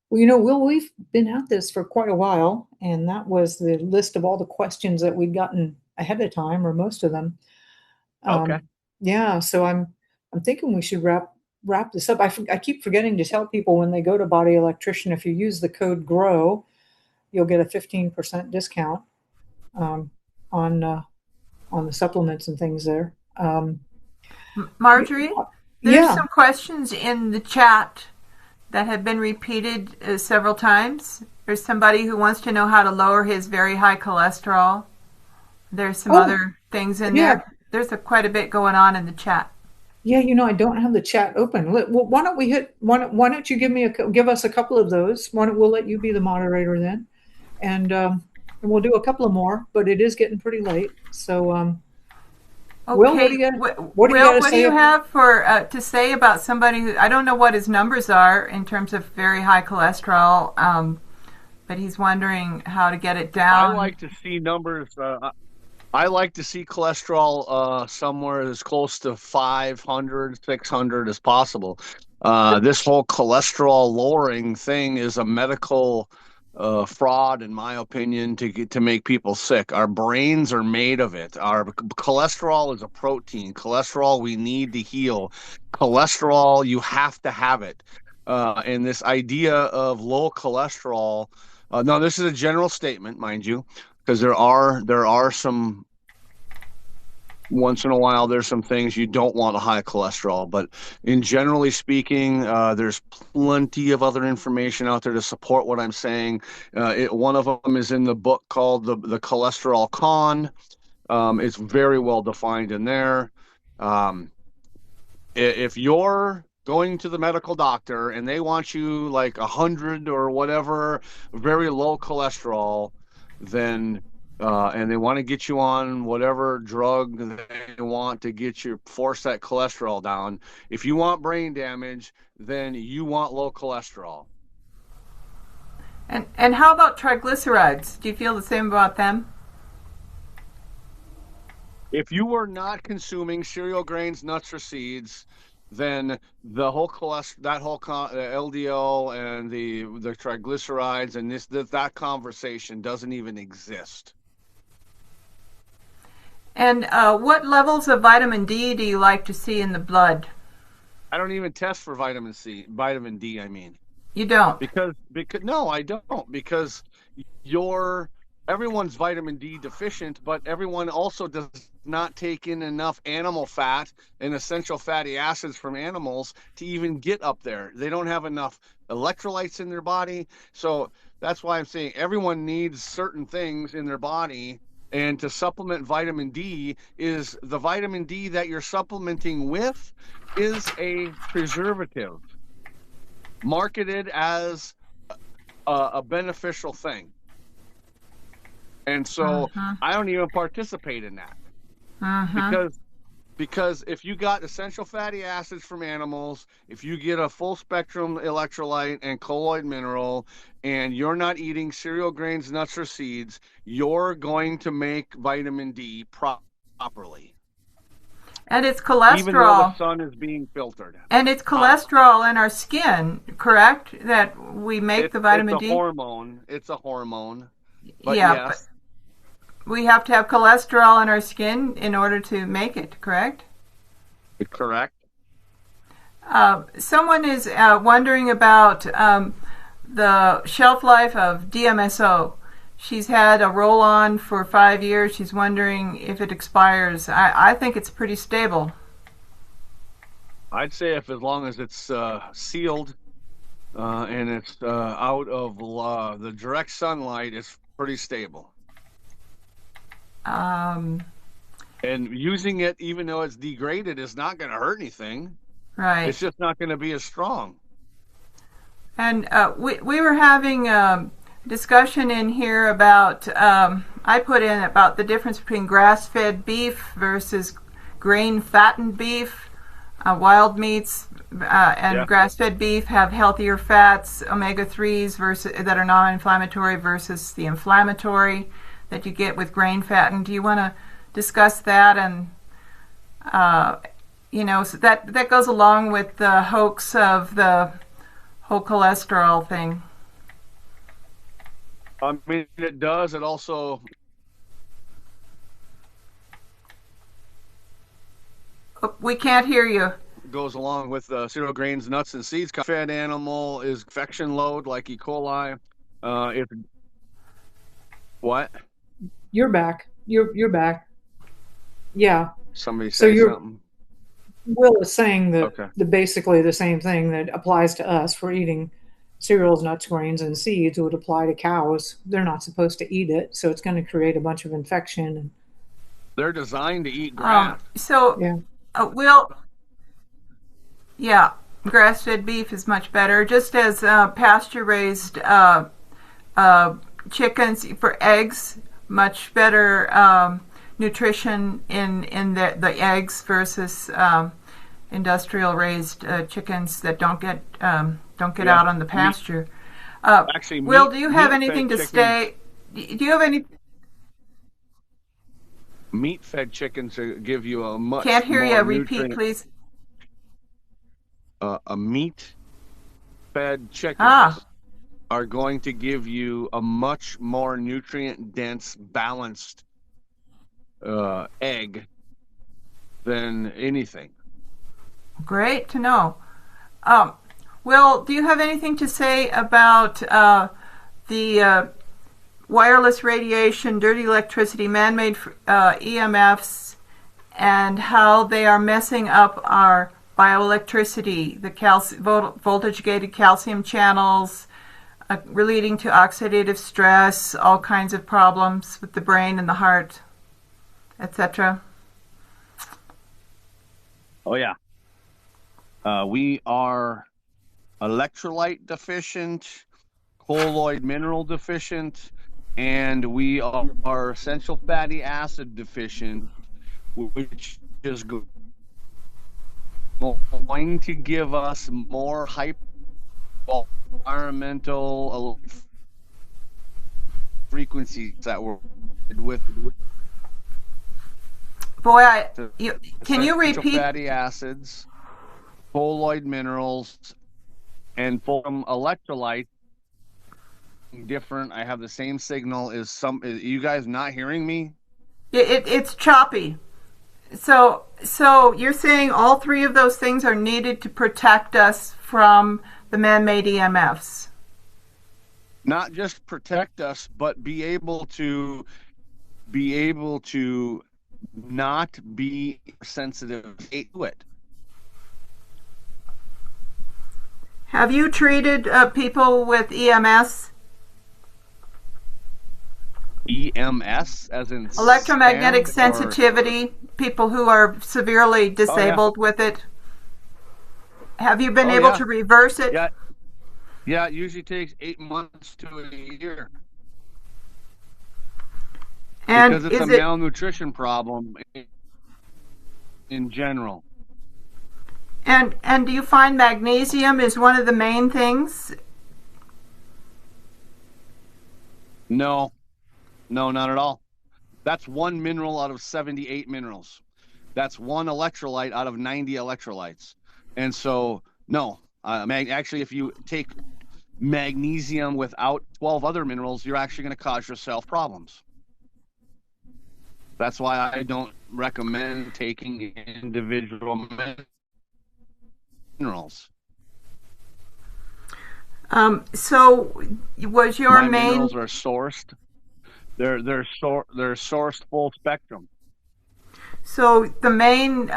Speaker 1: Well, you know, Will, we've been at this for quite a while, and that was the list of all the questions that we'd gotten ahead of time, or most of them.
Speaker 2: Okay.
Speaker 1: Yeah, so I'm thinking we should wrap wrap this up. I keep forgetting to tell people when they go to Body Electrician, if you use the code GROW, you'll get a 15% discount um, on the supplements and things there.
Speaker 6: Marjorie, there's
Speaker 1: Yeah.
Speaker 6: some questions in the chat that have been repeated several times. There's somebody who wants to know how to lower his very high cholesterol. There's some other things in there. There's quite a bit going on in the chat.
Speaker 1: Yeah, I don't have the chat open. Why don't we why don't you give us a couple of those? We'll let you be the moderator then, and we'll do a couple of more. But it is getting pretty late, so
Speaker 6: Okay.
Speaker 1: Will, what do you
Speaker 6: have for to say about somebody who, I don't know what his numbers are in terms of very high cholesterol, but he's wondering how to get it down.
Speaker 2: I like to see numbers. I like to see cholesterol somewhere as close to 500, 600 as possible. This whole cholesterol lowering thing is a medical fraud, in my opinion, to make people sick. Our brains are made of it. Our cholesterol is a protein. Cholesterol we need to heal. Cholesterol, you have to have it. And this idea of low cholesterol. Now, this is a general statement, mind you, because there are some, once in a while, there's some things you don't want a high cholesterol, but in generally speaking, there's plenty of other information out there to support what I'm saying. One of them is in the book called the Cholesterol Con. It's very well defined in there. If you're going to the medical doctor and they want you like 100 or whatever, very low cholesterol, then and they want to get you on whatever drug they want to force that cholesterol down. If you want brain damage, then you want low cholesterol.
Speaker 6: And how about triglycerides? Do you feel the same about them?
Speaker 2: If you were not consuming cereal, grains, nuts, or seeds, then the whole LDL and the triglycerides and that conversation doesn't even exist.
Speaker 6: And what levels of vitamin D do you like to see in the blood?
Speaker 2: I don't even test for vitamin D. I mean,
Speaker 6: you don't?
Speaker 2: Because no, I don't. Because everyone's vitamin D deficient, but everyone also does not take in enough animal fat and essential fatty acids from animals to even get up there. They don't have enough electrolytes in their body. So that's why I'm saying everyone needs certain things in their body. And to supplement vitamin D, is the vitamin D that you're supplementing with is a preservative marketed as a beneficial thing. And so I don't even participate in that. Because if you got essential fatty acids from animals, if you get a full spectrum electrolyte and colloid mineral, and you're not eating cereal, grains, nuts, or seeds, you're going to make vitamin D properly.
Speaker 6: And it's cholesterol.
Speaker 2: Even though the sun is being filtered.
Speaker 6: And it's cholesterol in our skin, correct? That we make the vitamin D?
Speaker 2: It's a hormone. But
Speaker 6: yeah,
Speaker 2: yes.
Speaker 6: But we have to have cholesterol in our skin in order to make it, correct?
Speaker 2: Correct.
Speaker 6: Someone is wondering about the shelf life of DMSO. She's had a roll-on for 5 years. She's wondering if it expires. I think it's pretty stable.
Speaker 2: I'd say as long as it's sealed and it's out of the direct sunlight, it's pretty stable. And using it, even though it's degraded, is not going to hurt anything.
Speaker 6: Right.
Speaker 2: It's just not going to be as strong.
Speaker 6: And we were having discussion in here about, I put in about the difference between grass-fed beef versus grain-fattened beef. Wild meats and grass-fed beef have healthier fats, omega-3s that are non-inflammatory versus the inflammatory that you get with grain-fattened. Do you want to discuss that? And so that goes along with the hoax of the whole cholesterol thing.
Speaker 2: I mean, it does. It also...
Speaker 6: We can't hear you.
Speaker 2: goes along with cereal grains, nuts, and seeds. Fed animal is infection load like E. coli. If what?
Speaker 1: You're back. You're back. Yeah.
Speaker 2: Somebody
Speaker 1: So
Speaker 2: say
Speaker 1: you're
Speaker 2: something.
Speaker 1: Will is saying that
Speaker 2: Okay.
Speaker 1: basically the same thing that applies to us for eating cereals, nuts, grains, and seeds would apply to cows. They're not supposed to eat it, so it's going to create a bunch of infection. And
Speaker 2: They're designed to eat grass.
Speaker 1: yeah,
Speaker 6: Yeah, grass-fed beef is much better. Just as pasture-raised chickens for eggs, much better nutrition in the eggs versus industrial raised chickens that don't get out on the pasture.
Speaker 2: Actually,
Speaker 6: Will, do you have anything to
Speaker 2: meat-fed
Speaker 6: say? Do you have any?
Speaker 2: Meat-fed chickens give you a much
Speaker 6: Can't hear
Speaker 2: more
Speaker 6: you. Repeat,
Speaker 2: nutrient.
Speaker 6: please.
Speaker 2: A meat-fed chickens are going to give you a much more nutrient-dense, balanced egg than anything.
Speaker 6: Great to know. Will, do you have anything to say about the wireless radiation, dirty electricity, man-made EMFs, and how they are messing up our bioelectricity, the voltage-gated calcium channels, relating to oxidative stress, all kinds of problems with the brain and the heart, etc.?
Speaker 2: Oh, yeah. We are electrolyte deficient, colloid mineral deficient, and we are essential fatty acid deficient, which is going to give us more environmental frequencies that we're with.
Speaker 6: Boy, can you
Speaker 2: Essential
Speaker 6: repeat?
Speaker 2: Fatty acids, colloid minerals, and from electrolytes. Different. I have the same signal. Is you guys not hearing me?
Speaker 6: It's choppy. So you're saying all three of those things are needed to protect us from the man-made EMFs?
Speaker 2: Not just protect us, but be able to not be sensitive to it.
Speaker 6: Have you treated people with EMS?
Speaker 2: EMS, as in
Speaker 6: Electromagnetic
Speaker 2: scan,
Speaker 6: sensitivity, people who are severely disabled with it. Have you been able to reverse it?
Speaker 2: Yeah, it usually takes 8 months to a year.
Speaker 6: And
Speaker 2: because it's a malnutrition problem in general.
Speaker 6: And do you find magnesium is one of the main things?
Speaker 2: No, not at all. That's one mineral out of 78 minerals. That's one electrolyte out of 90 electrolytes. And so, no, actually, if you take magnesium without 12 other minerals, you're actually going to cause yourself problems. That's why I don't recommend taking individual minerals.
Speaker 6: So was your
Speaker 2: My
Speaker 6: main
Speaker 2: minerals are sourced. They're sourced full spectrum.
Speaker 6: So the main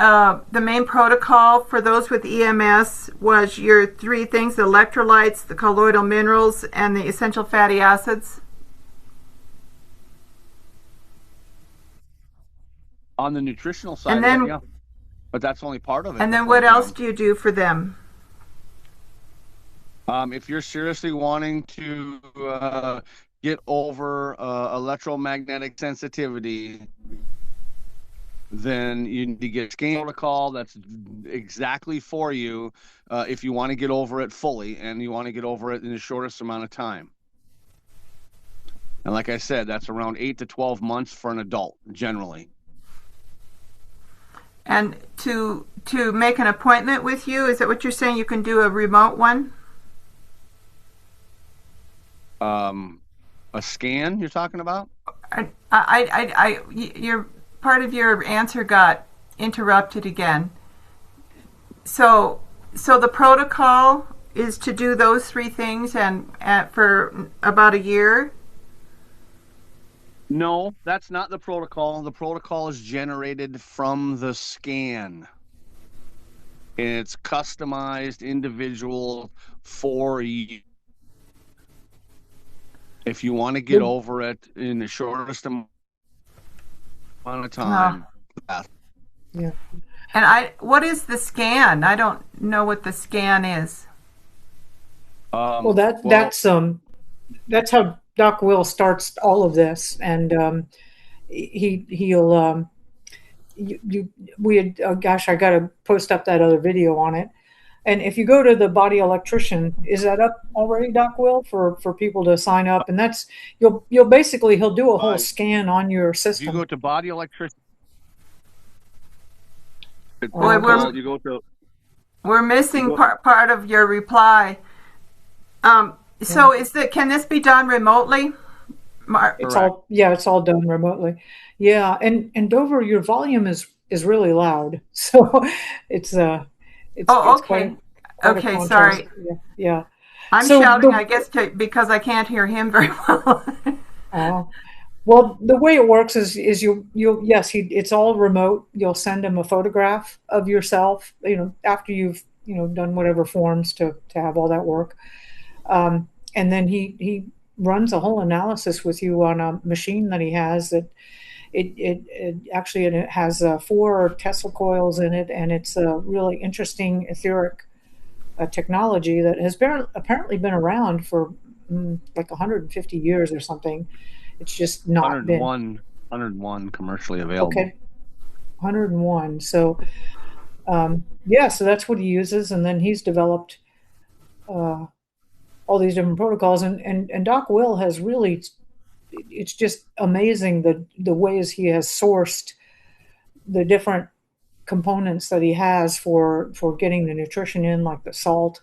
Speaker 6: protocol for those with EMS was your three things: the electrolytes, the colloidal minerals, and the essential fatty acids.
Speaker 2: On the nutritional side,
Speaker 6: And then,
Speaker 2: yeah, but that's only part of it.
Speaker 6: And then what else do you do for them?
Speaker 2: If you're seriously wanting to get over electromagnetic sensitivity, then you need to get a scan protocol that's exactly for you if you want to get over it fully and you want to get over it in the shortest amount of time. And like I said, that's around 8 to 12 months for an adult, generally.
Speaker 6: And to make an appointment with you, is that what you're saying? You can do a remote one?
Speaker 2: A scan you're talking about?
Speaker 6: Your part of your answer got interrupted again. So the protocol is to do those three things and for about a year.
Speaker 2: No, that's not the protocol. The protocol is generated from the scan. And it's customized, individual for you. If you want to get over it in the shortest amount of time.
Speaker 1: Yeah.
Speaker 6: And what is the scan? I don't know what the scan is.
Speaker 1: Well, that's how Doc Will starts all of this, and he'll we had gosh, I got to post up that other video on it. And if you go to the Body Electrician, is that up already, Doc Will, for people to sign up? And that's you'll basically he'll do a whole scan on your system.
Speaker 2: You go to Body Electrician.
Speaker 6: We're missing part of your reply. So can this be done remotely?
Speaker 1: It's all done remotely. Yeah, and Dover, your volume is really loud, so it's
Speaker 6: okay. Okay, sorry.
Speaker 1: Yeah.
Speaker 6: I'm shouting, I guess, because I can't hear him very well.
Speaker 1: Well, the way it works is it's all remote. You'll send him a photograph of yourself, after you've done whatever forms to have all that work, and then he runs a whole analysis with you on a machine that he has that it has 4 Tesla coils in it, and it's a really interesting etheric technology that has apparently been around for like 150 years or something. It's just not
Speaker 2: 101 commercially available.
Speaker 1: Okay, 101. So so that's what he uses, and then he's developed all these different protocols, and Doc Will has really, it's just amazing the ways he has sourced the different components that he has for getting the nutrition in, like the salt.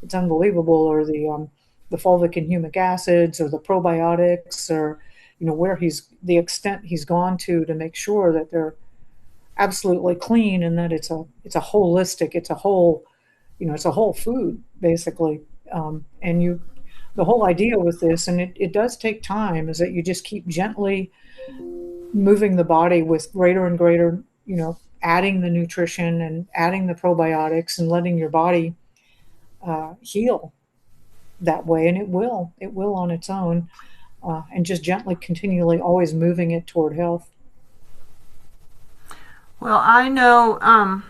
Speaker 1: It's unbelievable, or the fulvic and humic acids, or the probiotics, or where the extent he's gone to make sure that they're absolutely clean, and that it's a holistic, it's a whole food basically. And the whole idea with this, and it does take time, is that you just keep gently moving the body with greater and greater, adding the nutrition and adding the probiotics and letting your body heal that way. And it will on its own, and just gently, continually, always moving it toward health.
Speaker 6: Well, I know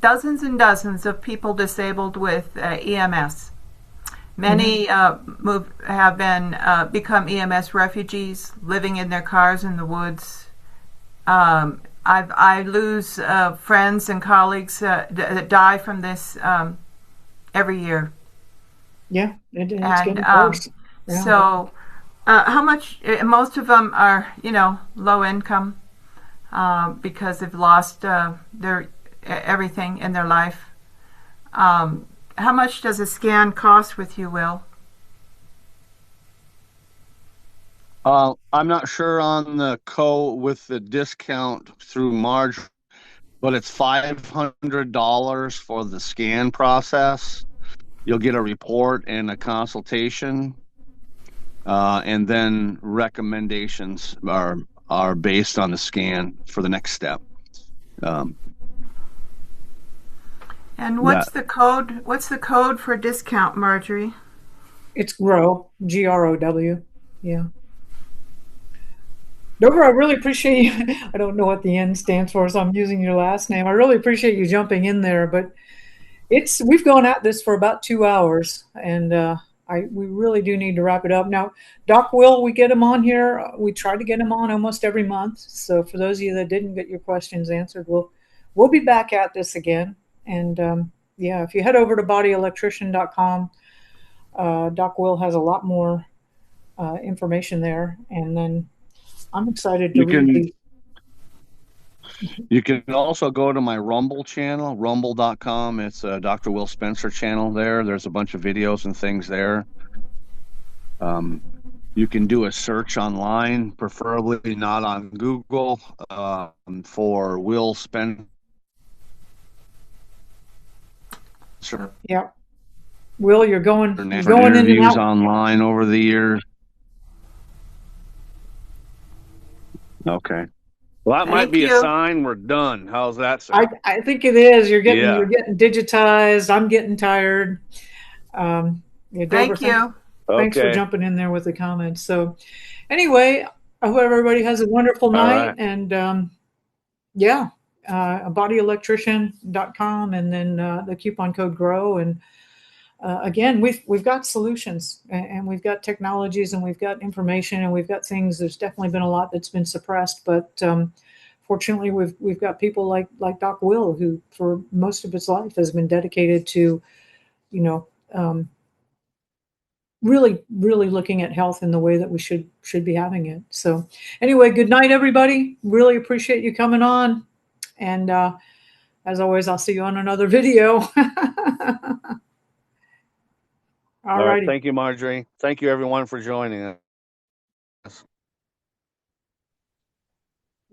Speaker 6: dozens and dozens of people disabled with EMS. Many have become EMS refugees, living in their cars in the woods. I lose friends and colleagues that die from this every year.
Speaker 1: Yeah, it's getting worse. Yeah.
Speaker 6: So, how much? Most of them are, low income because they've lost their everything in their life. How much does a scan cost with you, Will?
Speaker 2: I'm not sure on the with the discount through March, but it's $500 for the scan process. You'll get a report and a consultation, and then recommendations are based on the scan for the next step.
Speaker 6: And what's the code? What's the code for discount, Marjorie?
Speaker 1: It's GROW, GROW. Yeah. Dover, I really appreciate you. I don't know what the N stands for, so I'm using your last name. I really appreciate you jumping in there, but we've gone at this for about 2 hours, and we really do need to wrap it up. Now, Doc Will, we get him on here. We try to get him on almost every month. So for those of you that didn't get your questions answered, we'll be back at this again. And if you head over to bodyelectrician.com, Doc Will has a lot more information there. And then I'm excited to read.
Speaker 2: You can also go to my Rumble channel, rumble.com. It's a Dr. Will Spencer channel there. There's a bunch of videos and things there. You can do a search online, preferably not on Google, for Will Spencer. for
Speaker 1: Yeah. Will, you're going in and
Speaker 2: interviews
Speaker 1: out.
Speaker 2: online over the years. Okay. Well, that might
Speaker 6: Thank
Speaker 2: be a
Speaker 6: you.
Speaker 2: sign we're done. How's that sound?
Speaker 1: I think it is. You're
Speaker 2: Yeah.
Speaker 1: getting digitized. I'm getting tired. Yeah, Dover,
Speaker 6: Thank you.
Speaker 1: thanks for
Speaker 2: Okay.
Speaker 1: jumping in there with the comments. So anyway, I hope everybody has a wonderful night.
Speaker 2: right.
Speaker 1: And yeah, bodyelectrician.com and then the coupon code GROW. And again, we've got solutions and we've got technologies and we've got information and we've got things. There's definitely been a lot that's been suppressed, but fortunately, we've got people like Doc Wil, who for most of his life has been dedicated to, you know, really looking at health in the way that we should be having it. So anyway, good night, everybody. Really appreciate you coming on. And as always, I'll see you on another video. All
Speaker 2: All right.
Speaker 1: righty.
Speaker 2: Thank you, Marjorie. Thank you, everyone, for joining us.